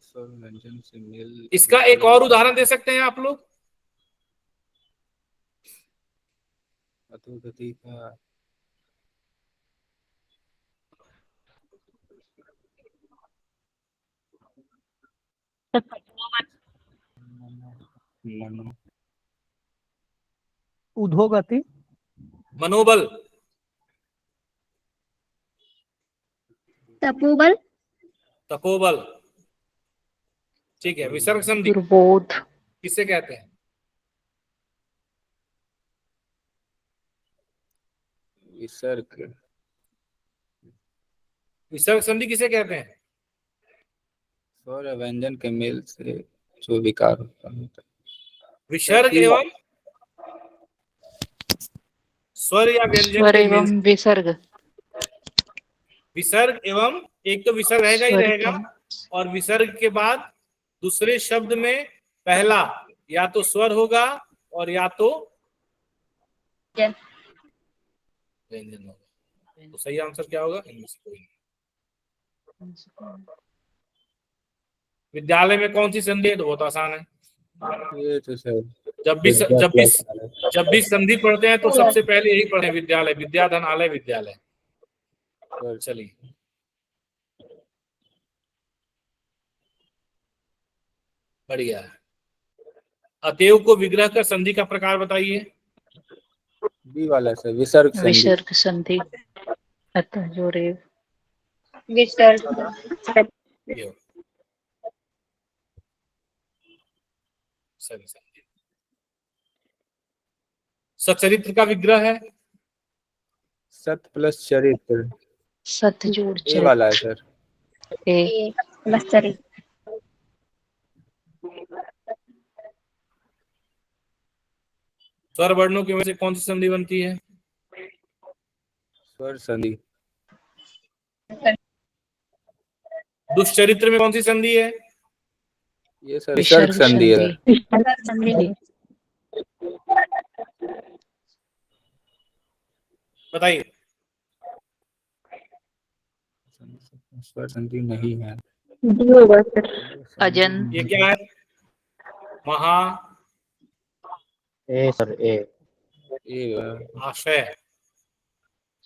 स्वर व्यंजन से मेल। इसका एक और उदाहरण दे सकते हैं आप लोग? अधोगति का मनो उधोगति मनोबल, तपोबल, तपोबल। ठीक है। विसर्ग संधि दुर्बोध, किसे कहते हैं? विसर्ग विसर्ग संधि किसे कहते हैं? स्वर या व्यंजन के मेल से जो विकार होता है। विसर्ग एवं स्वर या व्यंजन स्वर के मेल। एवं विसर्ग, विसर्ग एवं, एक तो विसर्ग रहेगा ही स्वर रहेगा, और विसर्ग के बाद दूसरे शब्द में पहला या तो स्वर होगा और या तो व्यंजन। व्यंजन होगा। तो सही आंसर क्या होगा? इनमें से कोई नहीं। विद्यालय में कौन सी संधि है? तो बहुत आसान है। ये तो सर जब भी संधि पढ़ते हैं तो सबसे पहले यही पढ़े, विद्यालय, विद्याधन आलय विद्यालय। चलिए, बढ़िया है। अतएव को विग्रह कर संधि का प्रकार बताइए। बी वाला सर, विसर्ग संधि। विसर्ग संधि, अतः जोरेव, विसर्ग, ये हो। सही संधि। सचरित्र का विग्रह है सत प्लस चरित्र। सत जोड़ ए वाला है चरित्र, सर। ए, प्लस चरित्र, स्वर वर्णों की वजह से कौन सी संधि बनती है? स्वर संधि। दुष्चरित्र में कौन सी संधि है? ये सर विसर्ग संधि है। विसर्ग संधि, बताइए। स्वर संधि नहीं है। अजंत, ये क्या है? महा ए सर ए। आशय।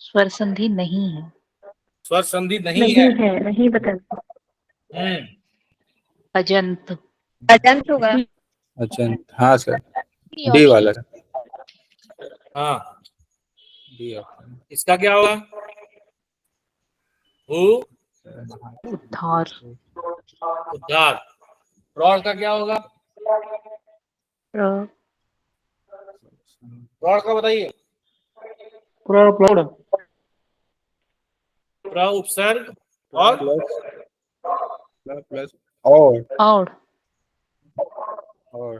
स्वर संधि नहीं है। स्वर संधि नहीं है। नहीं बता, अजंत, अजंत होगा। अच्छा हाँ सर, डी वाला सर। हाँ, डी ऑप्शन। इसका क्या होगा? उद्धार, उद्धार। प्रौढ़ का क्या होगा? प्र, प्रौढ़ का बताइए। प्रौढ़, प्र उपसर्ग और प्लस और ओढ़,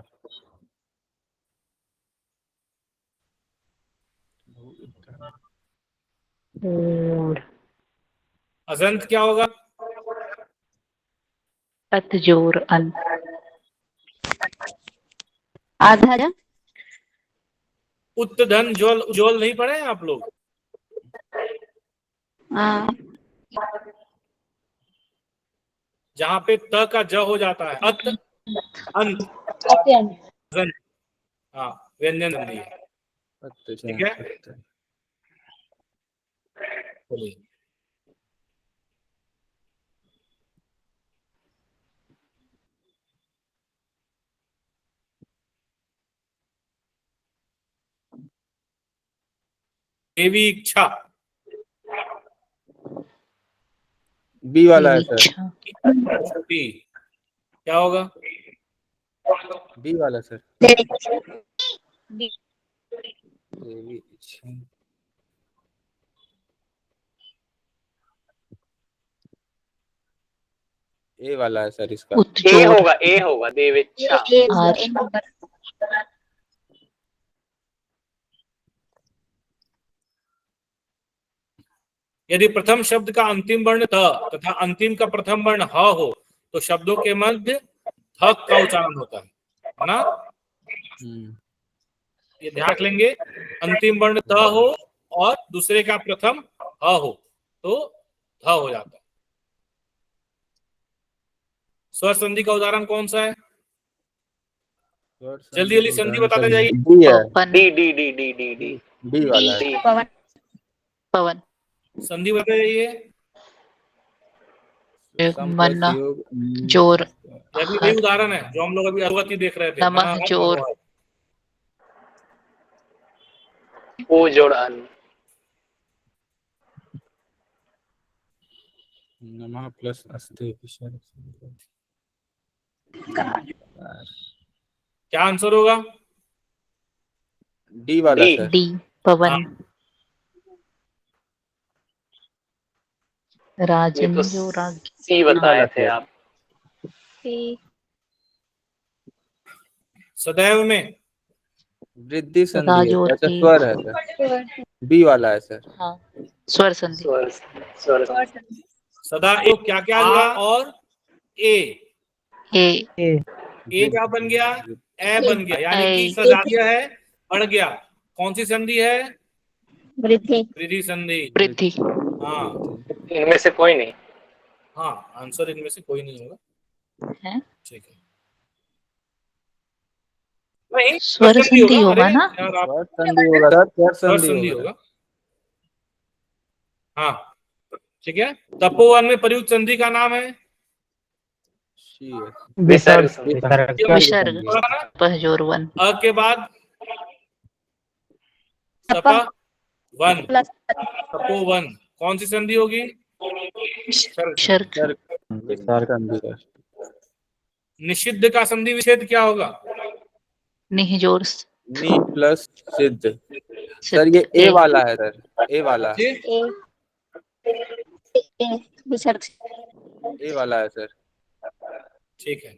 अजंत क्या होगा? अत जोर अन, आधा, उत्तधन ज्वल, उज्ज्वल नहीं पढ़े हैं आप लोग? हाँ, जहां पे त का ज हो जाता है, अत अंत जन, हाँ, व्यंजन संधि है। ठीक है, चलिए। देवी इच्छा, बी वाला है सर। इच्छा, छुट्टी क्या होगा? बी वाला सर। बी, देवी इच्छा। ए वाला है सर इसका। उत्जोर, ए होगा देवेच्छा। आर, एक नंबर, यदि प्रथम शब्द का अंतिम वर्ण थ तथा अंतिम का प्रथम वर्ण ह हो तो शब्दों के मध्य थ का उच्चारण होता है ना? ये ध्यान रख लेंगे। अंतिम वर्ण त हो और दूसरे का प्रथम ह हो तो ध हो जाता है। स्वर संधि का उदाहरण कौन सा है? जल्दी जल्दी संधि बताते जाइए। डी है। Pawan, d d d d d d d वाला है। पवन, पवन, संधि बताते जाइए। सम मन प्लस योग जोर यह भी वही उदाहरण है जो हम लोग अभी अरुवती देख रहे थे। नमः मना जोर मनोहर। ओ जोड़ अन। नमः प्लस अस्ते क्या आंसर होगा? डी वाला डी। सर। डी पवन ये राजन तो जो राग सी बताए थे आप। सदैव में वृद्धि संधि है राजोर अच्छा की स्वर है सर। बी वाला है सर। हाँ स्वर संधि स्वर स्वर सदा एक क्या क्या जुड़ा और ए ए क्या बन गया? ए बन गया, यानी कि ए। सजातीय है, बढ़ गया। कौन सी संधि है? वृद्धि। वृद्धि संधि। वृद्धि हाँ इनमें से कोई नहीं। हाँ, आंसर इनमें से कोई नहीं होगा। है ठीक है, नहीं स्वर संधि होगा अरे ना? यार आप स्वर संधि होगा सर। स्वर स्वर संधि संधि होगा। होगा। हाँ ठीक है। तपोवन में प्रयुक्त संधि का नाम है शी है। विसर्ग विसर्ग पहजोर वन अ के बाद तपः तप वन, प्लस तपोवन। कौन सी संधि होगी? विसर्ग स्वर संधि है। निषिद्ध का संधि विच्छेद क्या होगा? निहजोर नी प्लस सिद्ध। सर ये ए वाला है सर। ए वाला जी? ए विसर्ग। ए वाला है सर। ठीक है।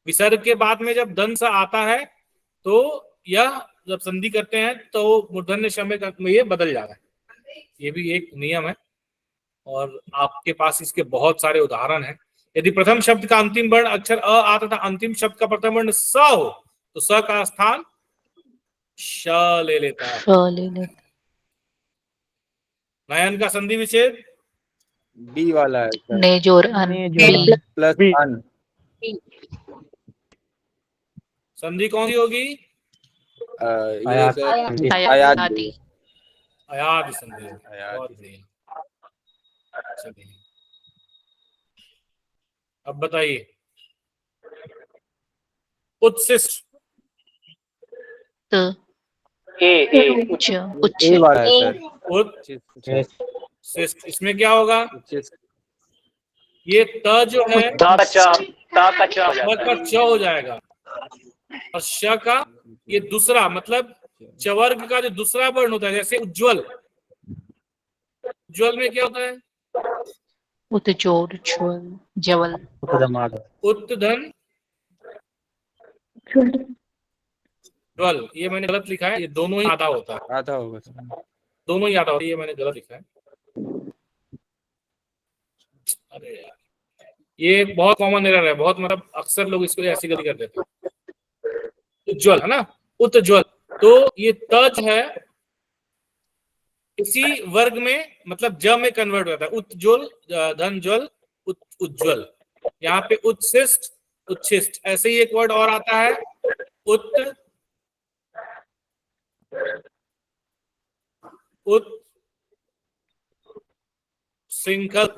विसर्ग के बाद में जब दंस आता है तो यह जब संधि करते हैं तो मूर्धन्य शम्य में ये बदल जाता है। ये भी एक नियम है और आपके पास इसके बहुत सारे उदाहरण हैं। यदि प्रथम शब्द का अंतिम वर्ण अक्षर अ आता था, अंतिम शब्द का प्रथम वर्ण स हो तो स का स्थान श ले लेता है। नयन का संधि विच्छेद बी वाला है सर। नेजोर अन बी प्लस अन। संधि कौन सी होगी? ये सर आदि अयाद संधि। अयाद। बहुत बढ़िया। चलिए अब बताइए। उत्सिष्ट ए उच्च ए वाला है सर। उत्सिष्ट, इसमें क्या होगा? ये त जो है ता का च हो व जाता का है। च हो जाएगा और श का ये दूसरा, मतलब चवर्ग का जो दूसरा वर्ण होता है, जैसे उज्ज्वल। उज्ज्वल में क्या होता है? उत्जोर ज्वल जवल उत्धन ज्वल। ये मैंने गलत लिखा है, ये दोनों ही आधा होता है। आधा होगा सर। दोनों ही आधा होता है, ये मैंने गलत लिखा है। अरे यार, ये बहुत कॉमन एरर है, बहुत मतलब अक्सर लोग इसको ऐसी गलती कर देते हैं। उज्ज्वल है ना, उत्ज्वल। तो ये त जो है इसी वर्ग में, मतलब ज में कन्वर्ट होता है। उत्ज्वल, धन ज्वल, उज्ज्वल। यहाँ पे उत्सिष्ट, उच्छिष्ट। ऐसे ही एक वर्ड और आता है श्रृंखल।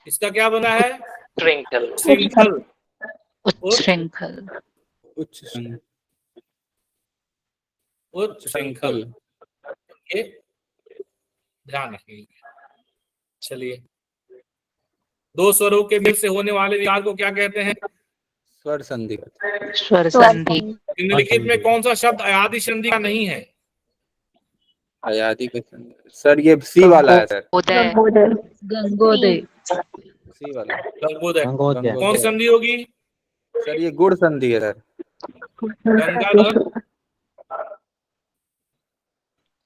इसका क्या बना है? ट्रिंकल। श्रृंखल। उच्छृंखल श्रृंखल। ये ध्यान रखिए। चलिए, दो स्वरों के मिल से होने वाले विकार को क्या कहते हैं? स्वर संधि। स्वर संधि निम्नलिखित में कौन सा शब्द अयादि संधि का नहीं है? अयादि का संधि सर ये सी वाला है सर। उदय गंगोदय सी वाला। गंगोदय। कौन सी संधि होगी? सर ये गुड़ संधि है सर। गंगाधर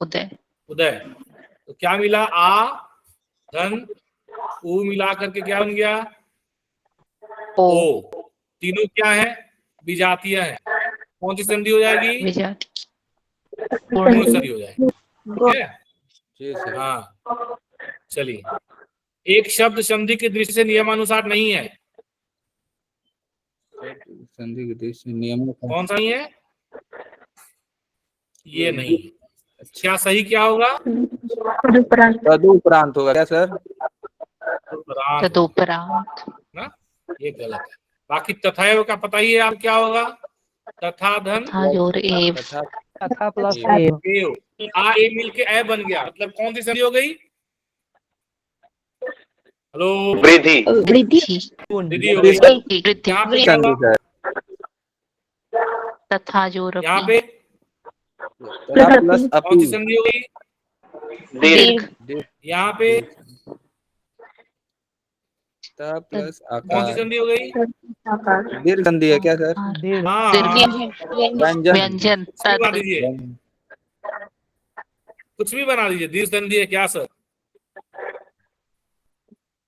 उदय उदय। तो क्या मिला? आ धन ऊ मिला करके क्या बन गया? ओ। तीनों क्या है? विजातीय है। कौन सी संधि हो जाएगी? विजाति पूर्ण संधि हो जाएगी। ठीक है। जी सर। हाँ चलिए, एक शब्द संधि की दृष्टि से नियमानुसार नहीं है। संधि के दृष्टि से नियमों का कौन सा नहीं है? ये नहीं है। क्या सही क्या होगा? तदुपरांत होगा क्या सर? तदुपरांत तदुपरांत। ना, ये गलत है। बाकी तथैव का पता ही है आप क्या होगा? तथा धन तथा जोड़ एव। तथा तथा प्लस एव। एव। एव। आ ए मिल के ए बन गया, मतलब कौन सी संधि हो गई? हेलो, वृद्धि। वृद्धि। दीदी हो गई। वृद्धि। यहाँ पे क्या संधि हुआ? सर। तथा जोड़ यहाँ अपी। पे तथा प्लस कौन सी अपी। संधि हो गई? दीर्घ। यहाँ पे तथा प्लस कौन सी आकार। संधि हो गई? दीर्घ संधि है क्या सर? दीर्घ। हाँ, व्यंजन। व्यंजन। कुछ भी बना तद। दीजिए, कुछ भी बना दीजिए। दीर्घ संधि है क्या सर?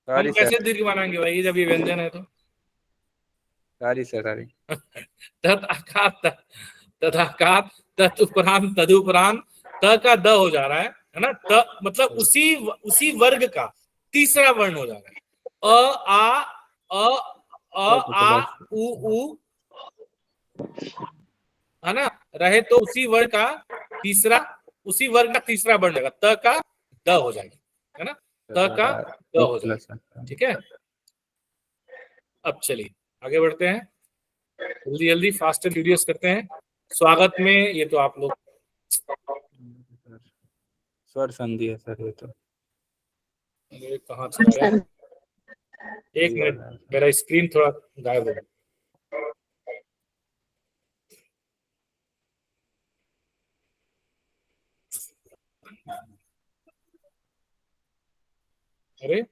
हम सॉरी कैसे सर, दीर्घ बनाएंगे भाई जब ये व्यंजन है तो? Sorry sir, sorry. तथाकार तदुपरांत तदुपरांत त का द हो जा रहा है ना? त मतलब उसी वर्ग का तीसरा वर्ण हो जा रहा है। आ उ है ना, रहे तो उसी वर्ग का तीसरा वर्ण रहेगा। त का द हो जाएगा, है ना? त का द हो जाएगा। ठीक है, अब चलिए आगे बढ़ते हैं, जल्दी जल्दी फास्ट एंड फ्यूरियस करते हैं। स्वागत में ये तो आप लोग स्वर संधि है सर ये तो। ये कहाँ चला गया? एक मिनट, मेरा स्क्रीन थोड़ा गायब हो गया। अरे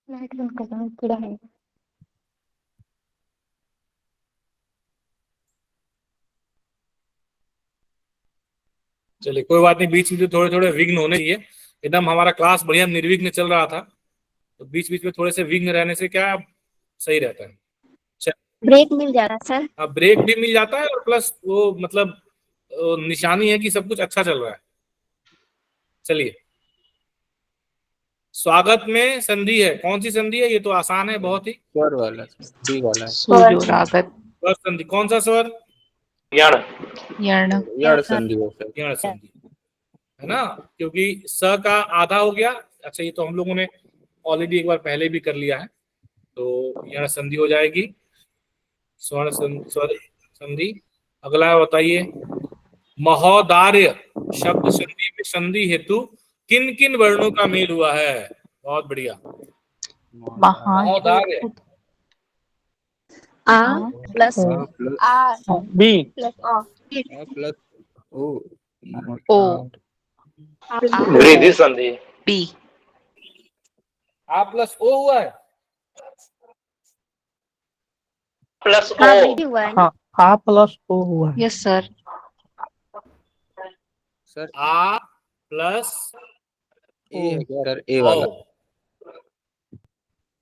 लाइट बंद कर दो, कीड़ा है। चलिए कोई बात नहीं, बीच में थोड़े थोड़े विघ्न होने चाहिए। एकदम हमारा क्लास बढ़िया निर्विघ्न चल रहा था, तो बीच बीच में थोड़े से विघ्न रहने से क्या सही रहता है। ब्रेक मिल जा रहा है सर। अब ब्रेक भी मिल जाता है और प्लस वो मतलब निशानी है कि सब कुछ अच्छा चल रहा है। चलिए, स्वागत में संधि है, कौन सी संधि है? ये तो आसान है बहुत ही। स्वर वाला, डी वाला है। सुजोरागत। स्वर संधि, कौन सा स्वर? यण। यर्ण। यण संधि है सर। यण संधि है ना, क्योंकि स का आधा हो गया। अच्छा, ये तो हम लोगों ने ऑलरेडी एक बार पहले भी कर लिया है, तो यण संधि हो जाएगी। स्वर संधि। अगला बताइए, महोदार्य शब्द संधि में संधि हेतु किन किन वर्णों का मेल हुआ है? बहुत बढ़िया। महोदार्य आ प्लस आ प्लस आ बी प्लस ओ आ प्लस ओ। ओ। वृद्धि संधि। बी। आ प्लस ओ हुआ है। प्लस हाँ ओ। वृद्धि हुआ है ना। हाँ आ प्लस ओ हुआ है। Yes sir. सर आ प्लस ए है क्या सर? ए ओ। वाला।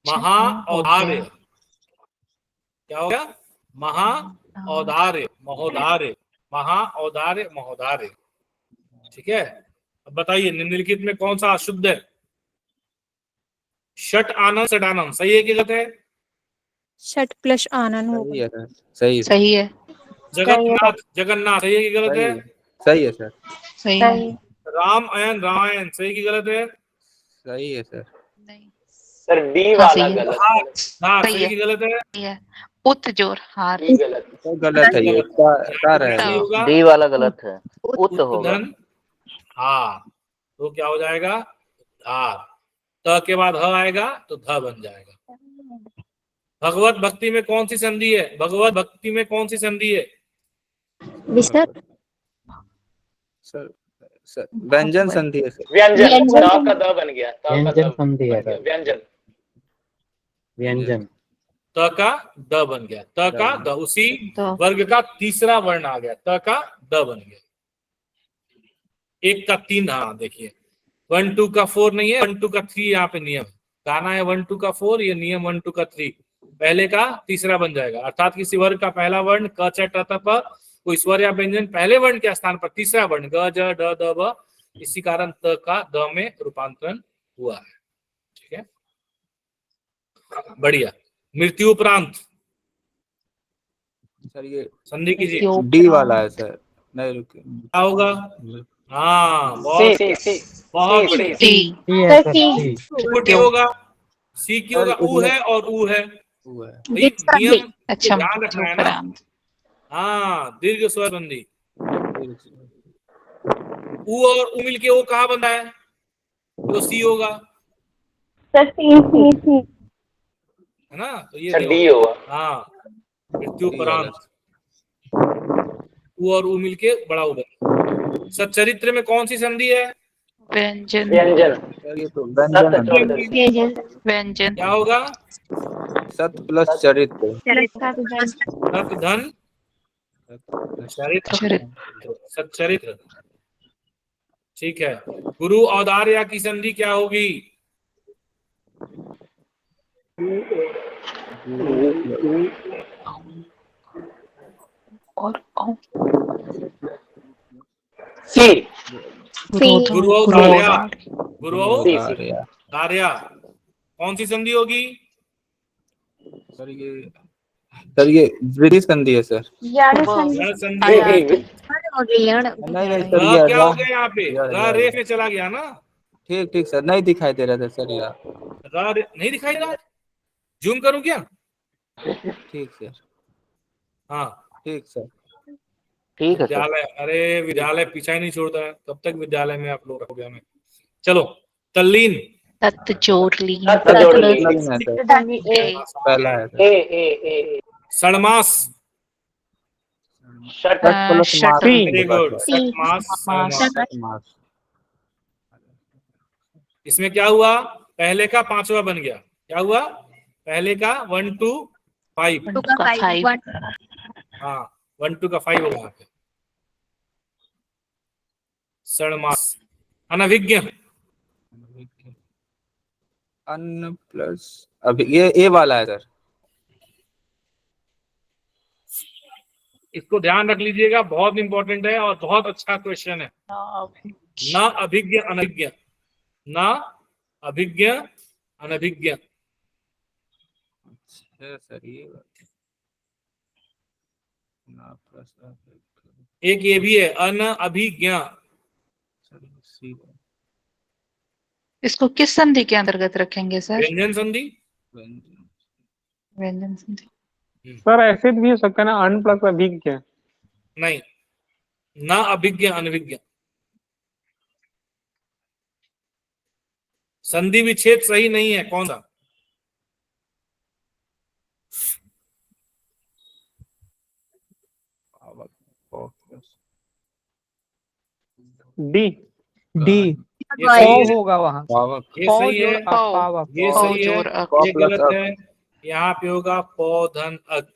महा औदार्य क्या हो गया? महा औदार्य, महोदार्य, महा औदार्य, महोदार्य। ठीक है, अब बताइए निम्नलिखित में कौन सा अशुद्ध है? षट आनंद षट आनंद सही है कि गलत है? षट प्लस आनंद सही होगा। है सर, सही है। सही है। जगन्नाथ जगन्नाथ सही है कि गलत सही है? है, सही है सर। सही है। रामायण रामायण सही कि गलत है? सही है सर। नहीं। सर डी हाँ, वाला सही है। गलत। हाँ सही सही है। कि गलत है? सही है। उत जोर हार। डी गलत। तो गलत है ये, क्या रहेगा? सही होगा डी वाला गलत है, उत होगा। उत्धन। हाँ, तो क्या हो जाएगा? धार। त के बाद ह आएगा तो ध बन जाएगा। भगवत भक्ति में कौन सी संधि है? भगवत भक्ति में कौन सी संधि है? विसर्ग। सर सर व्यंजन संधि है सर। व्यंजन व्यंजन त का द बन गया, त का व्यंजन द संधि है बन गया, सर। व्यंजन। व्यंजन। त का द बन गया, त का द, उसी वर्ग का तीसरा वर्ण आ गया, त का द बन गया। एक का तीन, हाँ देखिए 1 2 का 4 नहीं है, 1 2 का 3 यहाँ पे नियम गाना है, 1 2 का 4, ये नियम 1 2 का 3 पहले का तीसरा बन जाएगा। अर्थात किसी वर्ग का पहला वर्ण क च ट त प, कोई स्वर या व्यंजन पहले वर्ण के स्थान पर तीसरा वर्ण ग ज ड द ब, इसी कारण त का द में रूपांतरण हुआ है। ठीक है, बढ़िया। मृत्यु उपरांत सर ये संधि कीजिए, डी वाला है सर। नहीं रुकिए, क्या होगा? हाँ, सी बहुत सी सी बहुत सी बढ़िया। सी सी है सर, सी। ऊ की होगा, सी की होगा, सर, ऊ है और ऊ है। वो है। भाई नियम अच्छा, ध्यान रखना है ना। उपरांत। हाँ, दीर्घ स्वर संधि, ऊ और ऊ मिलके वो कहाँ बनता है? तो सी होगा, है ना? तो ये सर डी डी होगा। होगा। हाँ, मृत्यु डी वाला। उपरांत ऊ और ऊ मिलके बड़ा ऊ बनता है। सच्चरित्र में कौन सी संधि है? व्यंजन। व्यंजन सर ये तो सत व्यंजन है। चौधरी। व्यंजन। क्या होगा? सत प्लस चरित्र। सत धन चरित्र, चरित्र। सच्चरित्र। ठीक है। गुरु औदार्य की संधि क्या होगी? और सी गुरु औदार्य, गुरु सी सी औदार्य कौन सी संधि होगी? सर ये वृद्धि संधि है सर। यण संधि होगी। नहीं सर, ये क्या हो गया यहाँ पे? रे में चला गया ना। ठीक ठीक सर, नहीं दिखाई दे रहा था सर यार। नहीं दिखाई दे रहा, जूम करूं क्या? ठीक सर, हाँ ठीक ठीक सर। है सर। विद्यालय, अरे विद्यालय पीछा ही नहीं छोड़ता है, कब तक विद्यालय में आप लोग रहोगे हमें। चलो, तल्लीन, तत् जोड़ ली। तत जोड़ ली। पहला है सर। ए षण्मास, षट प्लस मास। वेरी गुड, षट्मास, मास। इसमें क्या हुआ? पहले का पांचवा बन गया। क्या हुआ? पहले का 1 2 5, हाँ 1 2 का 5 होगा यहाँ पे। षण्मास। अनभिज्ञ, अन्न प्लस अभी ये ए वाला है सर। इसको ध्यान रख लीजिएगा, बहुत इंपॉर्टेंट है और बहुत अच्छा क्वेश्चन है। न अभिज्ञ अनभिज्ञ, न अभिज्ञ अनभिज्ञ। सर ये ना प्लस एक ये भी है अनअभिज्ञ। इसको किस संधि के अंतर्गत रखेंगे सर? व्यंजन संधि। व्यंजन संधि। सर ऐसे भी हो सकता है ना, अन प्लस अभिज्ञ। नहीं, न अभिज्ञ अनभिज्ञ। संधि विच्छेद सही नहीं है, कौन सा? डी। डी ये सही है, होगा वहाँ। ये सही है, ये सही है, और ये गलत है। यहाँ पे होगा पौधन अक।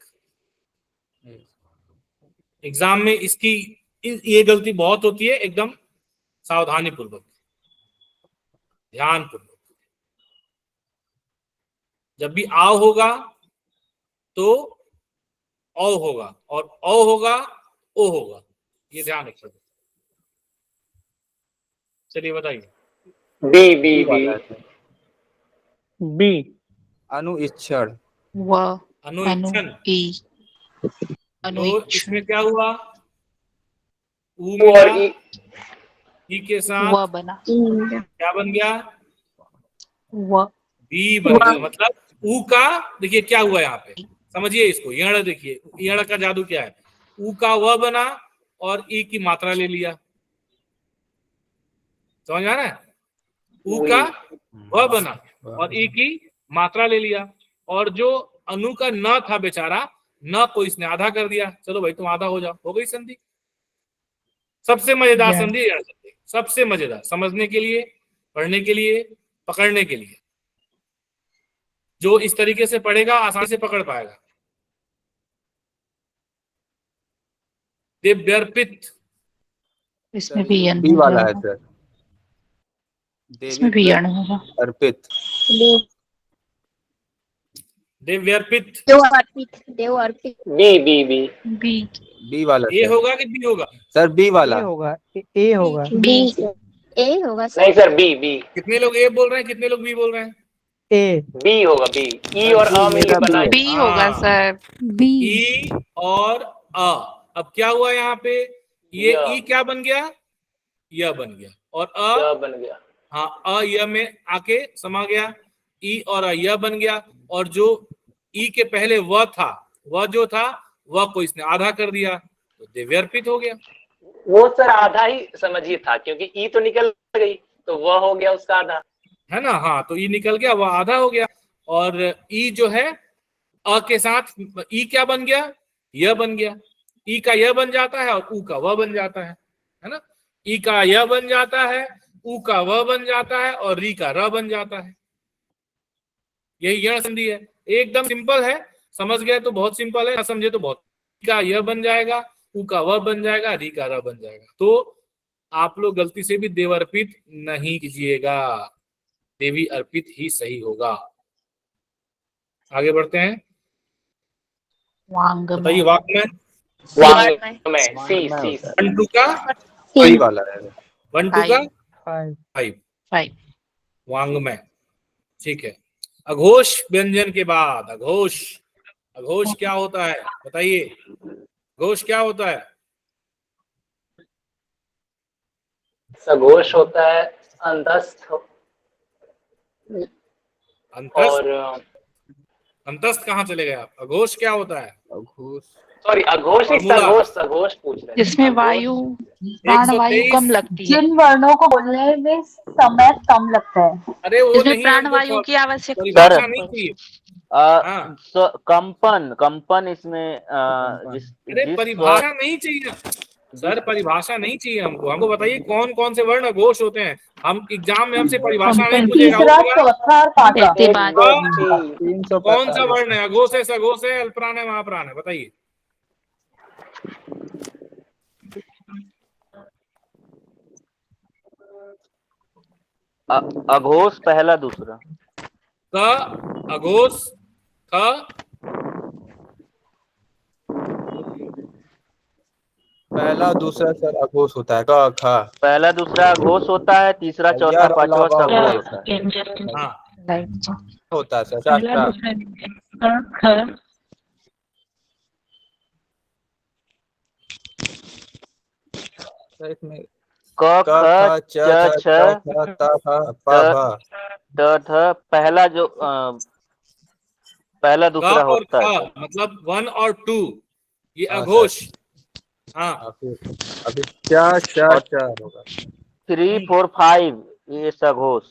एग्जाम में इसकी ये गलती बहुत होती है, एकदम सावधानी पूर्वक, ध्यान पूर्वक। जब भी आओ होगा तो औ होगा, और औ होगा ओ होगा, ये ध्यान रखिए। चलिए बताइए। B b b b. अनुइच्छण। अनुइच्छन। तो अनुइच्छन। इसमें क्या हुआ? ऊ और मिला, ई ई के साथ बना। क्या बन गया? व। बी बन गया। मतलब ऊ का, देखिए क्या हुआ यहाँ पे, समझिए इसको। यण देखिए, यण का जादू क्या है। ऊ का व बना और ई की मात्रा ले लिया, समझ आ रहा है? ऊ का व बना और ई की मात्रा ले लिया, और जो अनु का न था बेचारा, न को इसने आधा कर दिया। चलो भाई तुम आधा हो जाओ, हो गई संधि। सबसे मजेदार संधि यण संधि। सबसे मजेदार, समझने के लिए, पढ़ने के लिए, पकड़ने के लिए। जो इस तरीके से पढ़ेगा आसानी से पकड़ पाएगा। देव्यर्पित, इसमें भी यण बी हो वाला है जाएगा। सर। इसमें भी यण होगा। अर्पित। देव्यर्पित, देव अर्पित, देव अर्पित। B b b b. B वाला ए सर। होगा कि बी होगा? सर बी वाला। ए होगा, ए होगा। बी। ए होगा सर। नहीं सर, बी बी कितने लोग ए बोल रहे हैं, कितने लोग बी बोल रहे हैं? ए बी होगा, बी। ई और अ मिलके मेरा बना B है। बी होगा हाँ। सर। ई और अ। अब क्या हुआ यहाँ पे? ये य। ई क्या बन गया? य बन गया। और य अ, बन गया। हाँ, अ य में आके समा गया। ई और अ य बन गया। और जो ई के पहले व था, वह जो था वह को इसने आधा कर दिया, तो देव्यर्पित हो गया। वो सर आधा ही समझिए था, क्योंकि ई तो निकल गई, तो वह हो गया उसका आधा। है ना? हाँ, तो ई निकल गया, वह आधा हो गया। और ई जो है अ के साथ ई क्या बन गया? य बन गया। ई का य बन जाता है और ऊ का व बन जाता है ना? ई का य बन जाता है, ऊ का व बन जाता है और री का र बन जाता है। यही यण संधि है। एकदम सिंपल है, समझ गए तो बहुत सिंपल है, ना समझे तो बहुत। ई का य बन जाएगा, ऊ का व बन जाएगा, री का र बन जाएगा। तो आप लोग गलती से भी देव अर्पित नहीं कीजिएगा, देवी अर्पित ही सही होगा। आगे बढ़ते हैं। वांग बताइए, में। वाक में वांग में सी सी। 1 2 का बी वाला है। 1 2 का 5 5 5। वांग में। ठीक है। अघोष व्यंजन के बाद अघोष। अघोष क्या होता है बताइए? अघोष क्या होता है? सघोष होता है अंतस्थ अंतस्थ। और अंतस्थ कहाँ चले गए आप? अघोष क्या होता है? अघोष। सॉरी, अघोष नहीं, फॉर्मूला। सघोष सघोष पूछ रहे हैं। जिसमें अघोष। वायु, प्राण वायु 123। कम लगती है। जिन वर्णों को बोलने में समय कम लगता है। अरे वो इसमें नहीं, प्राण हमको वायु की आवश्यकता परिभाषा सर, नहीं चाहिए। हाँ। कंपन इसमें अरे परिभाषा नहीं चाहिए सर, परिभाषा नहीं चाहिए हमको बताइए कौन कौन से वर्ण अघोष होते हैं। हम एग्जाम में हमसे परिभाषा नहीं पूछेगा। तीसरा, चौथा और पांचवा। प्रतिपाद। 345। कौन सा वर्ण है? अघोष है, सघोष है, अल्पप्राण है, महाप्राण है? बताइए। अघोष पहला दूसरा। क अघोष, ख पहला दूसरा सर अघोष होता है। क ख। पहला दूसरा अघोष होता है, तीसरा चौथा यार वाला पांचवा वाह सघोष होता है। हाँ, होता है सर। पहला शास्त्रा। दूसरा ख। सर इसमें क क ख ख च च छ थ त थ प भ। ट ठ पहला जो पहला क दूसरा और होता है ख मतलब 1 और 2, ये हाँ, अघोष। हाँ, अभी चार चार चार होगा। 3 4 5 ये सघोष।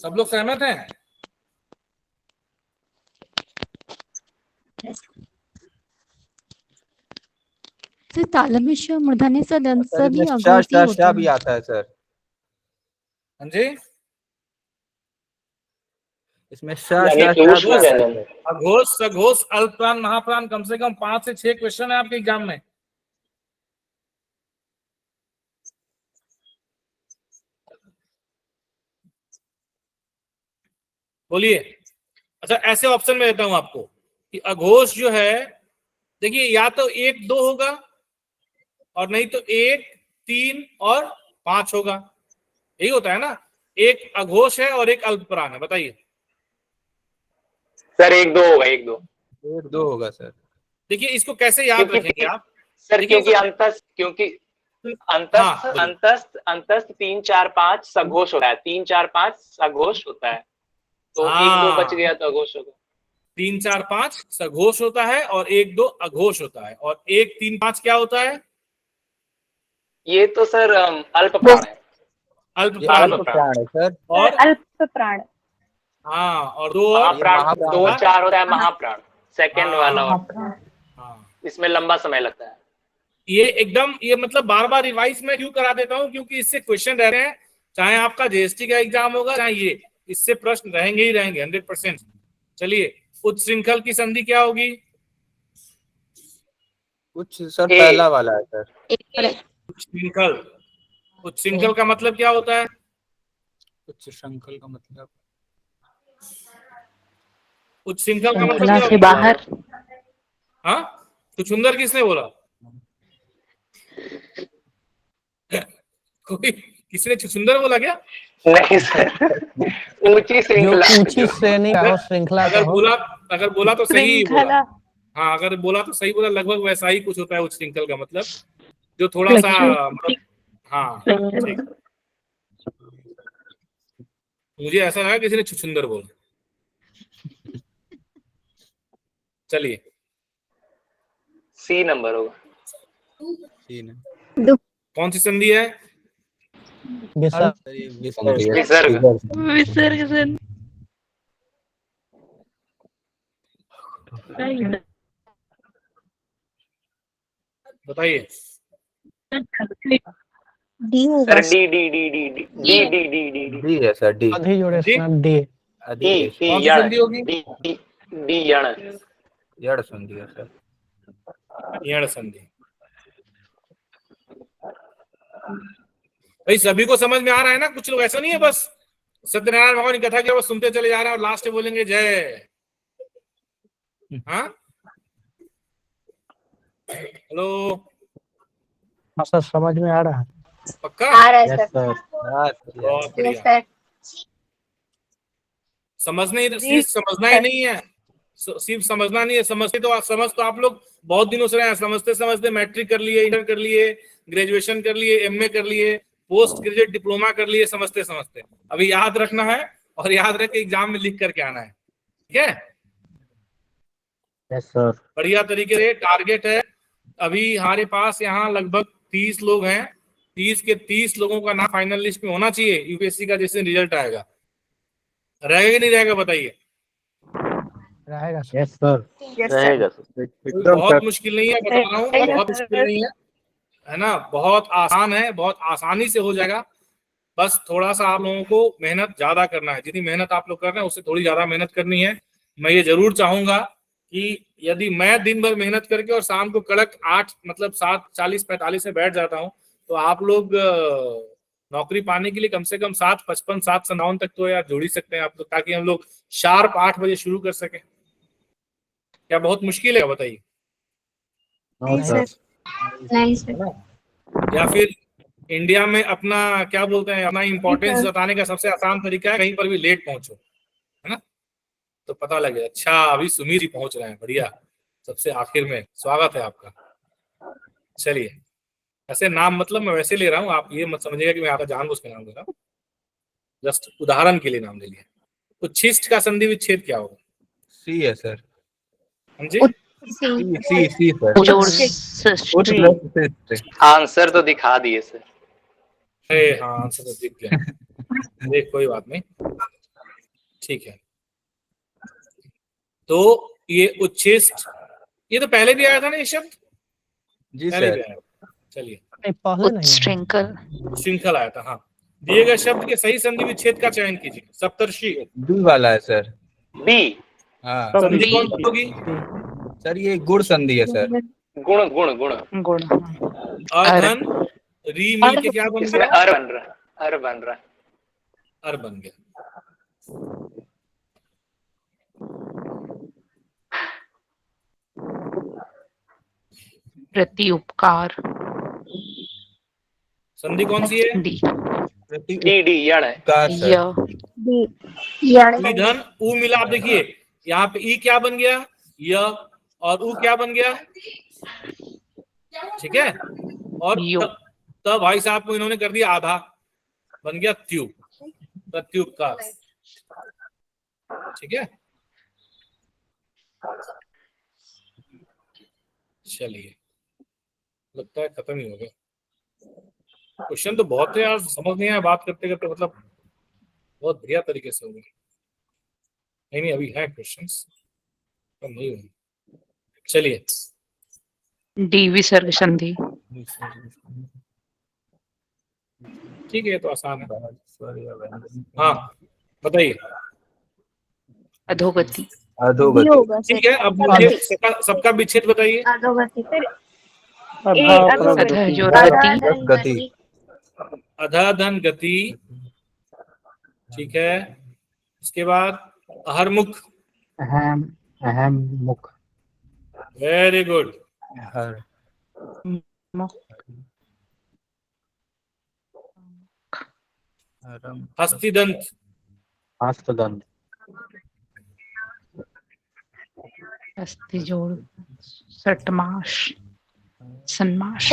सब लोग सहमत हैं? सर तालमेश्वर मूर्धन्य सा दंत सर भी इसमें शा अघोषी शा होते शा भी हैं। आता है सर। हाँ जी। इसमें शा यानी शा कि शा उष्ण भी आता है व्यंजन। सर। अघोष, सघोष, अल्पप्राण, महाप्राण, कम से कम 5 से 6 क्वेश्चन है आपके एग्जाम में। बोलिए। अच्छा, ऐसे ऑप्शन में देता हूं आपको कि अघोष जो है, देखिए या तो 1 2 होगा और नहीं तो 1 3 और 5 होगा। यही होता है ना? एक अघोष है और एक अल्पप्राण है। बताइए। सर 1 2 होगा, 1 2। 1 2 होगा सर। देखिए इसको कैसे याद क्योंकि रखेंगे आप? सर देखिए क्योंकि सर- अंतस्थ, क्योंकि हाँ, बोलिए। अंतस्थ 3 4 5 सघोष होता है। 3 4 5 सघोष होता है, तो 1 2 बच गया तो अघोष होगा। 3 4 5 सघोष होता है और 1 2 अघोष होता है। और 1 3 5 क्या होता है? ये तो सर अल्पप्राण है। ये अल्पप्राण। अल्पप्राण है सर। और अल्प प्राण। हाँ, और 2 और महाप्राण महाप्राण 2 है। 4 होता है महाप्राण, सेकंड हाँ। वाला। और हाँ, इसमें लंबा समय लगता है। ये एकदम, ये मतलब बार बार रिवाइज में क्यों करा देता हूं, क्योंकि इससे क्वेश्चन रह रहे हैं, चाहे आपका जीएसटी का एग्जाम होगा चाहे ये, इससे प्रश्न रहेंगे ही रहेंगे 100%। चलिए, उच्च श्रृंखल की संधि क्या होगी? कुछ सर ए। पहला वाला है सर। उच्च श्रृंखल, उच्च श्रृंखल का मतलब क्या होता है? उच्च श्रृंखल का मतलब उच्च श्रृंखल का मतलब श्रृंखला क्या से होता है? बाहर। हाँ, छुछुंदर किसने बोला? कोई, किसी ने छुछुंदर बोला क्या? नहीं सर, ऊंची जो श्रृंखला। ऊंची श्रेणी का हो, श्रृंखला का हो। अगर बोला तो सही ही बोला। हाँ, अगर बोला तो सही बोला, लगभग वैसा ही कुछ होता है उच्च श्रृंखल का मतलब, जो थोड़ा सा मतलब, हाँ ठीक। मुझे ऐसा लगा किसी ने छुछुंदर बोला। चलिए, सी नंबर होगा। कौन सी संधि है? विसर्ग। विसर्ग। विसर्ग संधि। बताइए। डी होगा। Sir D d d d d d d d d d D है सर, डी। अधि जोड़े जी? स्नान डी। टी टी कौन सी यण संधि होगी? डी डी डी यण। यड़ संधि है सर। यण संधि। भाई सभी को समझ में आ रहा है ना? कुछ लोग ऐसा नहीं है बस सत्यनारायण भगवान की कथा की बस सुनते चले जा रहे हैं और लास्ट में बोलेंगे जय। हाँ, हेलो, हाँ सर, समझ में आ रहा है। पक्का? आ रहा है यस सर। सर। बहुत यस बढ़िया। सर। सिर्फ समझना ही नहीं है, सिर्फ समझना नहीं है, समझते तो समझ तो आप लोग बहुत दिनों से रहे हैं, समझते समझते मैट्रिक कर लिए, इंटर कर लिए, ग्रेजुएशन कर लिए, एमए कर लिए, पोस्ट ग्रेजुएट डिप्लोमा कर लिए, समझते समझते। अभी याद रखना है और याद रख के एग्जाम में लिख करके आना है, ठीक है? Yes sir. बढ़िया तरीके से टारगेट है। अभी हमारे पास यहाँ लगभग 30 लोग हैं, 30 के 30 लोगों का नाम फाइनल लिस्ट में होना चाहिए यूपीएससी का जैसे रिजल्ट आएगा। रहेगा कि नहीं रहेगा बताइए? रहेगा सर। Yes sir. रहेगा सर। बहुत मुश्किल नहीं है, बता रहा हूँ, बहुत मुश्किल नहीं है ना? बहुत आसान है, बहुत आसानी से हो जाएगा। बस थोड़ा सा आप लोगों को मेहनत ज्यादा करना है। जितनी मेहनत आप लोग कर रहे हैं उससे थोड़ी ज्यादा मेहनत करनी है। मैं ये जरूर चाहूंगा कि यदि मैं दिन भर मेहनत करके और शाम को कड़क 8 मतलब 7:40-45 में बैठ जाता हूँ, तो आप लोग नौकरी पाने के लिए कम से कम 7:55 7:59 तक तो यार जोड़ ही सकते हैं आप लोग, ताकि हम लोग शार्प 8 बजे शुरू कर सकें। क्या बहुत मुश्किल है बताइए? नहीं सर। नहीं सर। है ना? या फिर इंडिया में अपना क्या बोलते हैं, अपना इम्पोर्टेंस बताने का सबसे आसान तरीका है कहीं पर भी लेट पहुंचो, है ना? तो पता लगे अच्छा अभी सुमीर जी पहुंच रहे हैं, बढ़िया, सबसे आखिर में स्वागत है आपका। चलिए, ऐसे नाम मतलब मैं वैसे ले रहा हूँ, आप ये मत समझिएगा कि मैं आपका जानबूझ के नाम ले रहा हूँ, जस्ट उदाहरण के लिए नाम ले लिया। उच्छिष्ट का संधि विच्छेद क्या होगा? सी है सर। हाँ जी, सी सर। आंसर तो दिखा दिए सर। अरे हाँ, आंसर तो दिख गया। अरे कोई बात नहीं, ठीक है। तो ये उच्छिष्ट, ये तो पहले भी आया था ना ये शब्द? जी पहले सर। भी आया था। चलिए, नहीं, पहले नहीं है। श्रृंखल। श्रृंखल आया था। हाँ, दिए गए शब्द के सही संधि विच्छेद का चयन कीजिए। सप्तर्षि बी वाला है सर। बी। हाँ संधि कौन सी होगी? सर, ये गुण संधि है सर। गुण गुण गुण। गुण। अर्धन री मिल के क्या बन इसमें गया? अर बन रहा, अर बन रहा। अर बन गया। प्रति उपकार। संधि कौन सी है? डी। डी डी यण है। का सर। डी यण। धन उ मिला, आप देखिए यहाँ पे ई क्या बन गया? य, और उ क्या बन गया? ठीक है, और तब भाई साहब को इन्होंने कर दिया आधा, बन गया त्यू, प्रत्युपकार। ठीक है, चलिए, लगता है खत्म ही हो गया। क्वेश्चन तो बहुत है यार, समझ नहीं आया बात करते करते, मतलब बहुत बढ़िया तरीके से हो गया। नहीं अभी है क्वेश्चंस, नहीं हुए। चलिए, डी विसर्ग संधि। ठीक है, ये तो आसान है। हाँ बताइए। अधोगति। अधोगति। ठीक है, अब मुझे सबका विच्छेद बताइए। अधोगति फिर गति। अधोधन गति। ठीक है, इसके बाद अहरमुख। अहम मुख। Very good. हर हरम हस्तिदंत। हस्तदंत। हस्ती जोड़, सटमाश, सन्माश।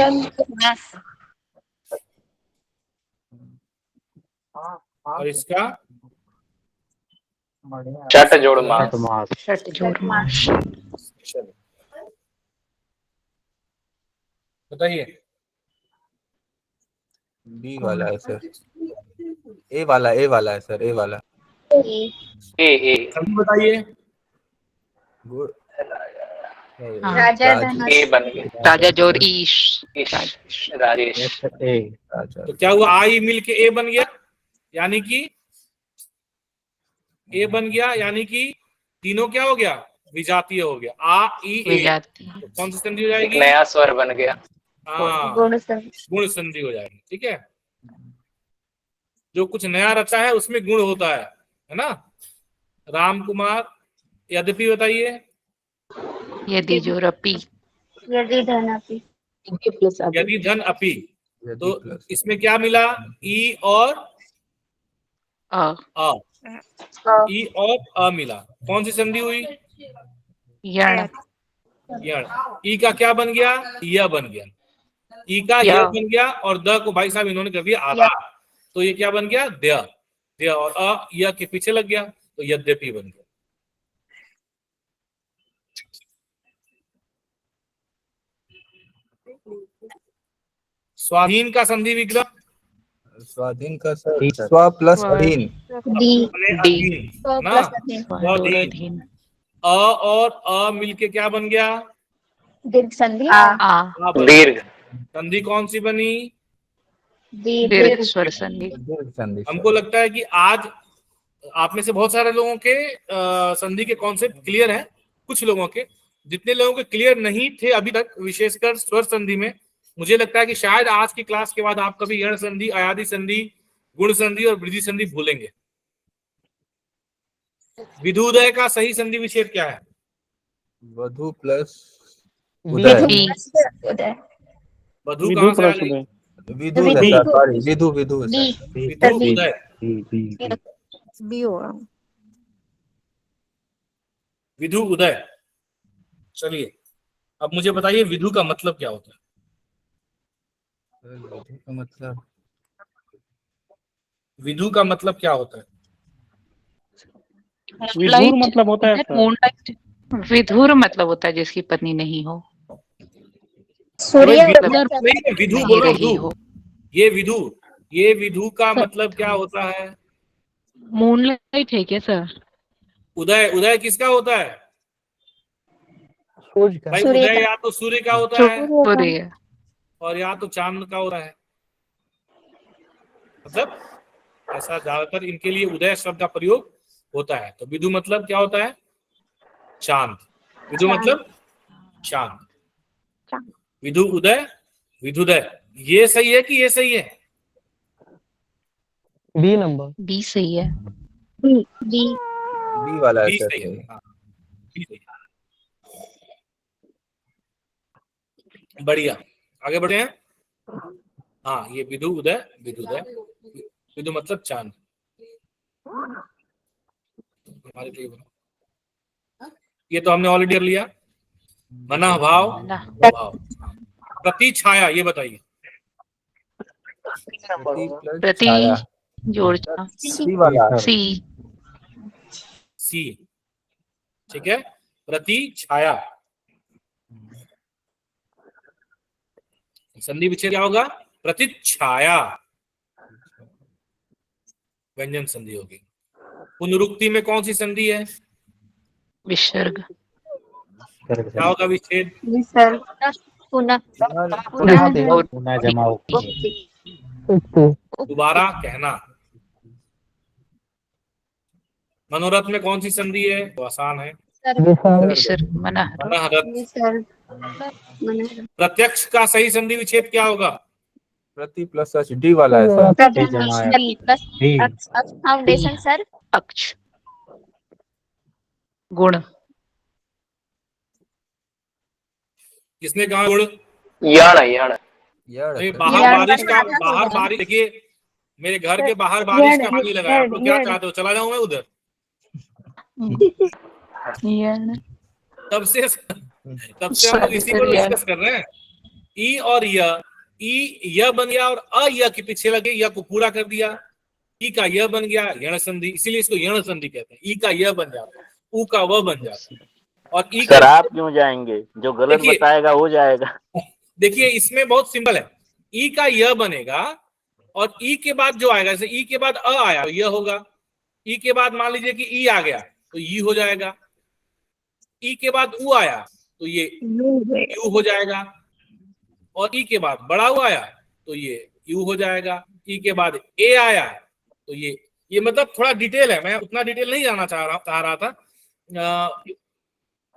और इसका शट जोड़ मास। शट जोड़ माश। चलो बताइए। बी वाला है सर। ए वाला है सर, ए वाला। ए सभी बताइए। गुड। राजा ए बन गया। राजा जोड़ ईश। राजेश। तो क्या हुआ, आई मिल के ए बन गया, यानी कि ए बन गया, यानी कि तीनों क्या हो गया, विजातीय हो गया। आ ई ए। विजातीय। तो कौन सी संधि हो एक जाएगी? नया स्वर बन गया। हाँ, गुण संधि। गुण संधि हो जाएगी। ठीक है, जो कुछ नया रचा है उसमें गुण होता है ना। राम कुमार, यद्यपि बताइए। यदि जोड़ अपी। यदि धनापि। यदि धन अपि, तो इसमें क्या मिला, ई और अ। अ। ई और अ मिला, कौन सी संधि हुई? यण। यण। ई का क्या बन गया, य बन गया। ई का य बन गया, और द को भाई साहब इन्होंने कर दिया आधा, तो ये क्या बन गया, द्य। द्य और अ य के पीछे लग गया, तो यद्यपि बन गया। स्वाधीन का संधि विग्रह। स्वाधीन का सर स्व प्लस अधीन। अधीन ना, स्वाधीन। अ और अ मिलके क्या बन गया, दीर्घ संधि। दीर्घ। संधि कौन सी बनी, दीर्घ स्वर संधि। हमको लगता है कि आज आप में से बहुत सारे लोगों के संधि के कॉन्सेप्ट क्लियर है। कुछ लोगों के, जितने लोगों के क्लियर नहीं थे अभी तक, विशेषकर स्वर संधि में, मुझे लगता है कि शायद आज की क्लास के बाद आप कभी यण संधि, अयादि संधि, गुण संधि और वृद्धि संधि भूलेंगे। विधुदय का सही संधि विच्छेद क्या है? वधु प्लस उदय। वधु कहाँ से आ गई? विधु सर, सॉरी विधु विधु उदय। विधु उदय। चलिए, अब मुझे बताइए विधु का मतलब क्या होता है? विधु का मतलब, विधु का मतलब क्या होता है? विधुर मतलब होता है सर। विधुर मतलब होता है जिसकी पत्नी नहीं हो। सूर्य विधु नहीं बोलो, रही हो। ये विधु का मतलब क्या होता है? मूनलाइट है क्या सर? उदय, उदय किसका होता है सूर्य का। भाई? उदय या तो सूर्य का होता है, सूर्य। और या तो चांद का होता है। मतलब ऐसा ज्यादातर इनके लिए उदय शब्द का प्रयोग होता है। तो विधु मतलब क्या होता है, चांद। विधु मतलब चांद। विधु उदय, विधुदय। ये सही है कि ये सही है? B number. बी सही है। बी वाला है बी सर। सही है। हाँ, बी सही है। बढ़िया, आगे बढ़े हैं। हाँ, ये विधु उदय, विधुदय। विधु मतलब चांद। हमारे लिए ये तो हमने ऑलरेडी कर लिया। मना भाव, भाव। प्रति छाया, ये बताइए। प्रति जोड़ सी वाला। सी। सी, ठीक है। प्रति छाया, संधि विच्छेद क्या होगा, प्रतिच्छाया। व्यंजन संधि होगी। पुनरुक्ति में कौन सी संधि है? विसर्ग। क्या होगा विच्छेद? विसर्ग। पुनः पुनः जमाओ दोबारा कहना। मनोरथ में कौन सी संधि है? वो आसान है, मनहरत। प्रत्यक्ष का सही संधि विच्छेद क्या होगा? प्रति प्लस अक्ष डी वाला है सर। Foundation sir. अक्ष गुण किसने कहा गुण? यण यण नहीं, बाहर बारिश देखिए, मेरे घर के बाहर बारिश का पानी लगा है, आप लोग क्या चाहते हो, चला जाऊं मैं उधर? तब से हम लोग इसी को डिस्कस कर रहे हैं। ई और य बन गया और अ के पीछे लगे, य को पूरा कर दिया, ई का य बन गया, यण संधि, इसीलिए इसको यण संधि कहते हैं। ई का य बन जाता है, ऊ का व बन जाता है, और ई सर आप क्यों जाएंगे? जो गलत बताएगा वो जाएगा। देखिए इसमें बहुत सिंपल है, ई का य बनेगा और ई के बाद जो आएगा, जैसे ई के बाद अ आया तो य होगा, ई के बाद मान लीजिए कि ई आ गया तो ई हो जाएगा, ई के बाद ऊ आया तो ये यू हो जाएगा, और ई के बाद बड़ा ऊ आया तो ये यू हो जाएगा, ई के बाद ए आया तो ये मतलब थोड़ा डिटेल है, मैं उतना डिटेल नहीं जाना चाह रहा था।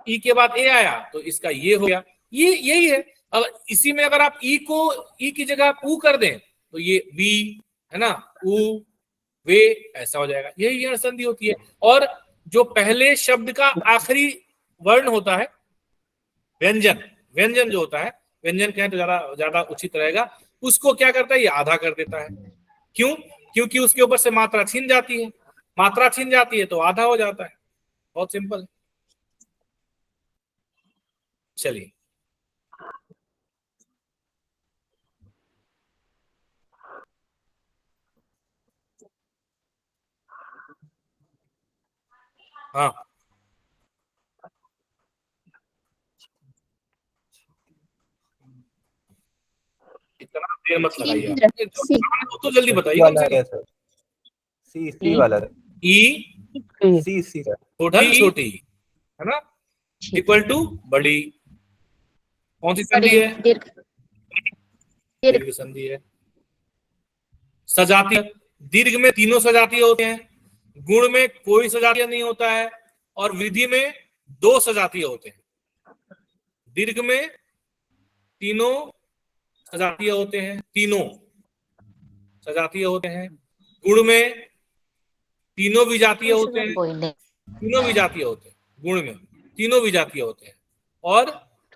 ई के बाद ए आया तो इसका ये हो गया, ये यही है। अब इसी में अगर आप ई को ई की जगह आप ऊ कर दें तो ये वी है ना, ऊ वे ऐसा हो जाएगा, यही यण संधि होती है। और जो पहले शब्द का आखिरी वर्ण होता है, व्यंजन जो होता है, व्यंजन कहें तो ज्यादा उचित रहेगा, उसको क्या करता है, ये आधा कर देता है। क्यों? क्योंकि उसके ऊपर से मात्रा छीन जाती है, मात्रा छीन जाती है तो आधा हो जाता है, बहुत सिंपल। चलिए हाँ, इतना देर मत लगाइए, तो जल्दी बताइए। सी वाला ई सी छोटी है ना, इक्वल टू बड़ी, कौन सी संधि है? दीर्घ संधि है। सजातीय, दीर्घ में तीनों सजातीय होते हैं, गुण में कोई सजातीय नहीं होता है, और विधि में 2 सजातीय होते हैं। दीर्घ में तीनों सजातीय होते हैं, तीनों सजातीय होते हैं, गुण में तीनों विजातीय होते हैं, तीनों विजातीय होते हैं, गुण में तीनों विजातीय होते हैं, और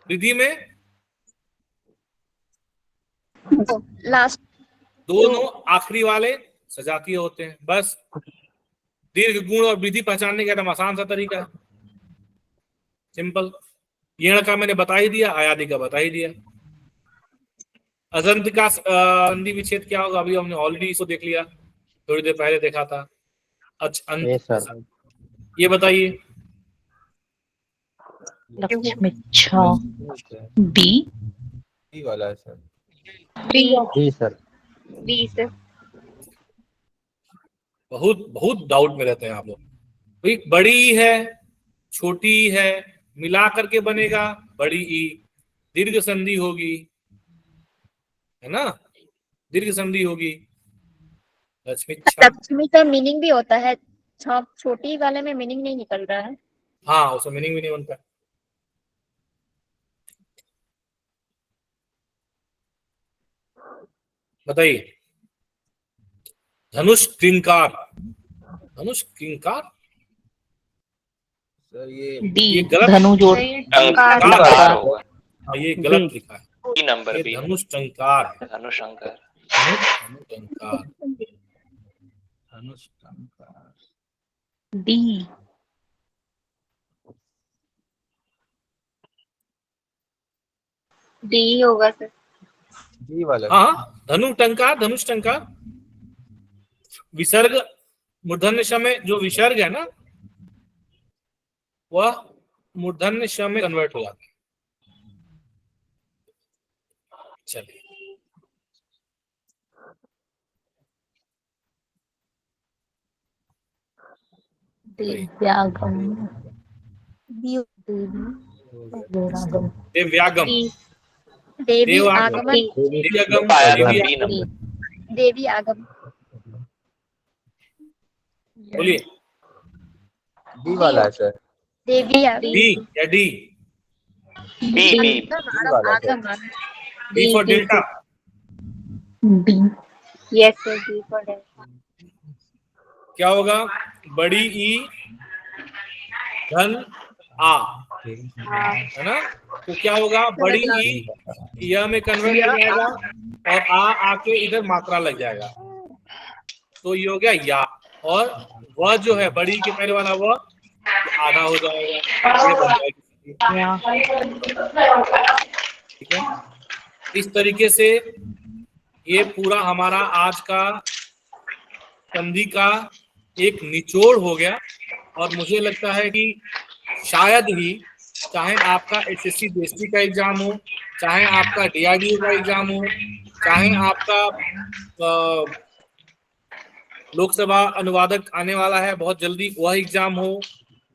विधि में लास्ट दोनों आखिरी वाले सजातीय होते हैं। बस दीर्घ, गुण और विधि पहचानने का एकदम आसान सा तरीका है, सिंपल। यण का मैंने बता ही दिया, आयादी का बता ही दिया। अजंत का संधि विच्छेद क्या होगा? अभी हमने ऑलरेडी इसको देख लिया, थोड़ी देर पहले देखा था। ये बताइए। डी वाला है सर। जी सर। बी से बहुत डाउट में रहते हैं आप लोग। भाई बड़ी है, छोटी है, मिला करके बनेगा बड़ी ई, दीर्घ संधि होगी, है ना, दीर्घ संधि होगी। लक्ष्मी का मीनिंग भी होता है, छोटी वाले में मीनिंग नहीं निकल रहा है। हाँ, उसमें मीनिंग भी नहीं बनता। बताइए। धनुष किंकार, धनुष किंकार सर ये गलत, धनु जोड़ टंकार होगा, ये गलत लिखा है, बी नंबर बी, धनुष टंकार, धनुशंकर। डी डी होगा सर। डी वाला। हाँ, धनु टंकार, धनुष टंकार। विसर्ग मूर्धन्य श में जो विसर्ग है ना, वह मूर्धन्य श में कन्वर्ट हो जाता है। चलिए दिव्यागम दिव्यागम, देवी देव आगमन। देवी आगम, पाया था देवी बी आगम। नंबर। देवी आगम। बोलिए, डी वाला है सर। देवी आगम। डी या डी? बी बी डी वाला सर। आगमन। D for delta. B. Yes sir, D for delta. क्या होगा? बड़ी ई धन आ, है ना? तो क्या होगा? बड़ी ई यह में कन्वर्ट हो जाएगा और आ आके इधर मात्रा लग जाएगा, तो ये हो गया या। और वह जो है बड़ी के पहले वाला वह आधा हो जाएगा, ये बन जाएगी। ठीक है, इस तरीके से ये पूरा हमारा आज का संधि का एक निचोड़ हो गया। और मुझे लगता है कि शायद ही, चाहे आपका एसएससी जीएसटी का एग्जाम हो, चाहे आपका डीआरडीओ का एग्जाम हो, चाहे आपका लोकसभा अनुवादक आने वाला है बहुत जल्दी, वह एग्जाम हो,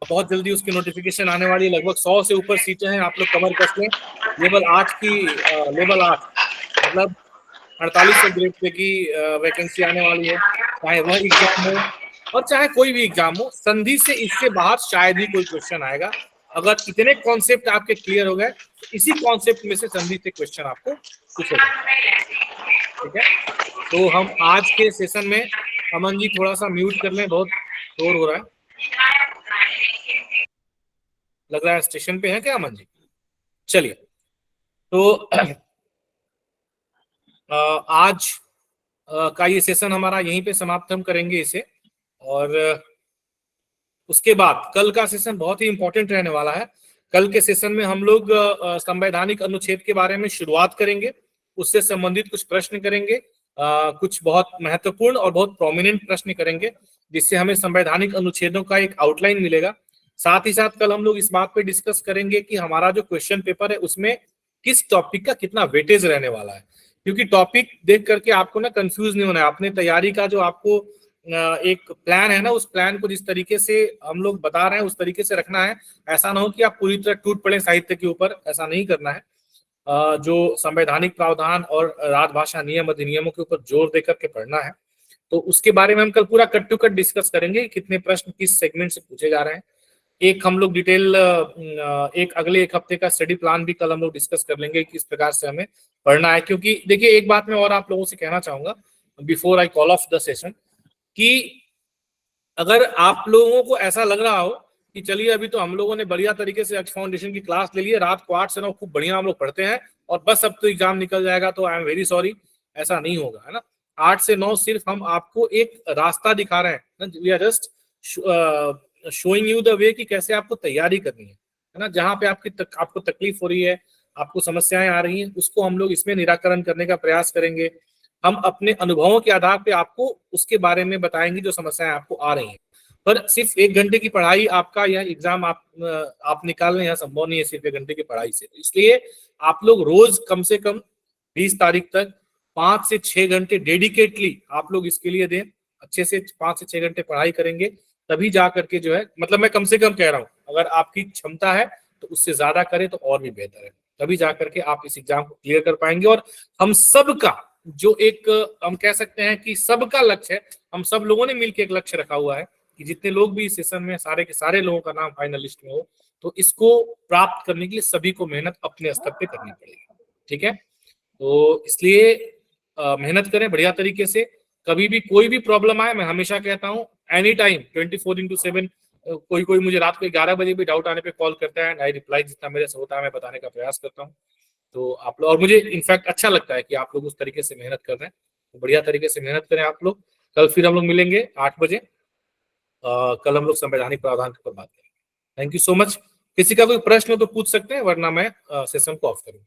बहुत जल्दी उसकी नोटिफिकेशन आने वाली है। लगभग 100 से ऊपर सीटें हैं, आप लोग कमर कस लें। लेवल 8 की लेवल 8 मतलब 4800 ग्रेड पे की वैकेंसी आने वाली है। चाहे वह एग्जाम हो और चाहे कोई भी एग्जाम हो, संधि से इससे बाहर शायद ही कोई क्वेश्चन आएगा। अगर इतने कॉन्सेप्ट आपके क्लियर हो गए तो इसी कॉन्सेप्ट में से संधि से क्वेश्चन आपको पूछेगा। ठीक है, तो हम आज के सेशन में, अमन जी थोड़ा सा म्यूट कर लें, बहुत शोर हो रहा है। लग रहा है स्टेशन पे है क्या अमन जी? चलिए, तो आज का ये सेशन हमारा यहीं पे समाप्त हम करेंगे इसे। और उसके बाद कल का सेशन बहुत ही इंपॉर्टेंट रहने वाला है। कल के सेशन में हम लोग संवैधानिक अनुच्छेद के बारे में शुरुआत करेंगे, उससे संबंधित कुछ प्रश्न करेंगे, कुछ बहुत महत्वपूर्ण और बहुत प्रोमिनेंट प्रश्न करेंगे, जिससे हमें संवैधानिक अनुच्छेदों का एक आउटलाइन मिलेगा। साथ ही साथ कल हम लोग इस बात पे डिस्कस करेंगे कि हमारा जो क्वेश्चन पेपर है उसमें किस टॉपिक का कितना वेटेज रहने वाला है, क्योंकि टॉपिक देख करके आपको ना कंफ्यूज नहीं होना है। अपने तैयारी का जो आपको एक प्लान है ना, उस प्लान को जिस तरीके से हम लोग बता रहे हैं उस तरीके से रखना है। ऐसा ना हो कि आप पूरी तरह टूट पड़े साहित्य के ऊपर, ऐसा नहीं करना है। जो संवैधानिक प्रावधान और राजभाषा नियम अधिनियमों के ऊपर जोर देकर के पढ़ना है। तो उसके बारे में हम कल पूरा कट टू कट डिस्कस करेंगे, कितने प्रश्न किस सेगमेंट से पूछे जा रहे हैं। एक हम लोग डिटेल एक अगले एक हफ्ते का स्टडी प्लान भी कल हम लोग डिस्कस कर लेंगे, किस प्रकार से हमें पढ़ना है। क्योंकि देखिए, एक बात मैं और आप लोगों से कहना चाहूंगा before I call of the session, कि अगर आप लोगों को ऐसा लग रहा हो कि चलिए अभी तो हम लोगों ने बढ़िया तरीके से एक्स फाउंडेशन की क्लास ले ली है, रात को 8 से 9 खूब बढ़िया हम लोग पढ़ते हैं और बस अब तो एग्जाम निकल जाएगा, तो आई एम वेरी सॉरी, ऐसा नहीं होगा, है ना। 8 से 9 सिर्फ हम आपको एक रास्ता दिखा रहे हैं, we are just showing you the way कि कैसे आपको तैयारी करनी है ना। जहाँ पे आपको तकलीफ हो रही है, आपको समस्याएं आ रही हैं, उसको हम लोग इसमें निराकरण करने का प्रयास करेंगे। हम अपने अनुभवों के आधार पे आपको उसके बारे में बताएंगे जो समस्याएं आपको आ रही हैं। पर सिर्फ 1 घंटे की पढ़ाई आपका यह एग्जाम आप निकाल लें, यह संभव नहीं है सिर्फ 1 घंटे की पढ़ाई से। इसलिए आप लोग रोज कम से कम 20 तारीख तक 5 से 6 घंटे डेडिकेटली आप लोग इसके लिए दें। अच्छे से 5 से 6 घंटे पढ़ाई करेंगे, तभी जा करके जो है, मतलब मैं कम से कम कह रहा हूँ, अगर आपकी क्षमता है तो उससे ज्यादा करें तो और भी बेहतर है, तभी जा करके आप इस एग्जाम को क्लियर कर पाएंगे। और हम सबका जो एक, हम कह सकते हैं कि सबका लक्ष्य है, हम सब लोगों ने मिलकर एक लक्ष्य रखा हुआ है कि जितने लोग भी इस सेशन में, सारे के सारे लोगों का नाम फाइनल लिस्ट में हो, तो इसको प्राप्त करने के लिए सभी को मेहनत अपने स्तर पे करनी पड़ेगी। ठीक है, तो इसलिए मेहनत करें बढ़िया तरीके से। कभी भी कोई भी प्रॉब्लम आए, मैं हमेशा कहता हूँ एनी टाइम 24/7, कोई मुझे रात को 11 बजे भी डाउट आने पे कॉल करता है, आई रिप्लाई जितना मेरे से होता है मैं बताने का प्रयास करता हूँ। तो आप लोग, और मुझे इनफैक्ट अच्छा लगता है कि आप लोग उस तरीके से मेहनत कर रहे हैं, तो बढ़िया तरीके से मेहनत करें आप लोग। कल फिर हम लोग मिलेंगे 8 बजे। कल हम लोग संवैधानिक प्रावधान के ऊपर बात करेंगे। Thank you so much. किसी का कोई प्रश्न हो तो पूछ सकते हैं, वरना मैं सेशन को ऑफ करूंगा।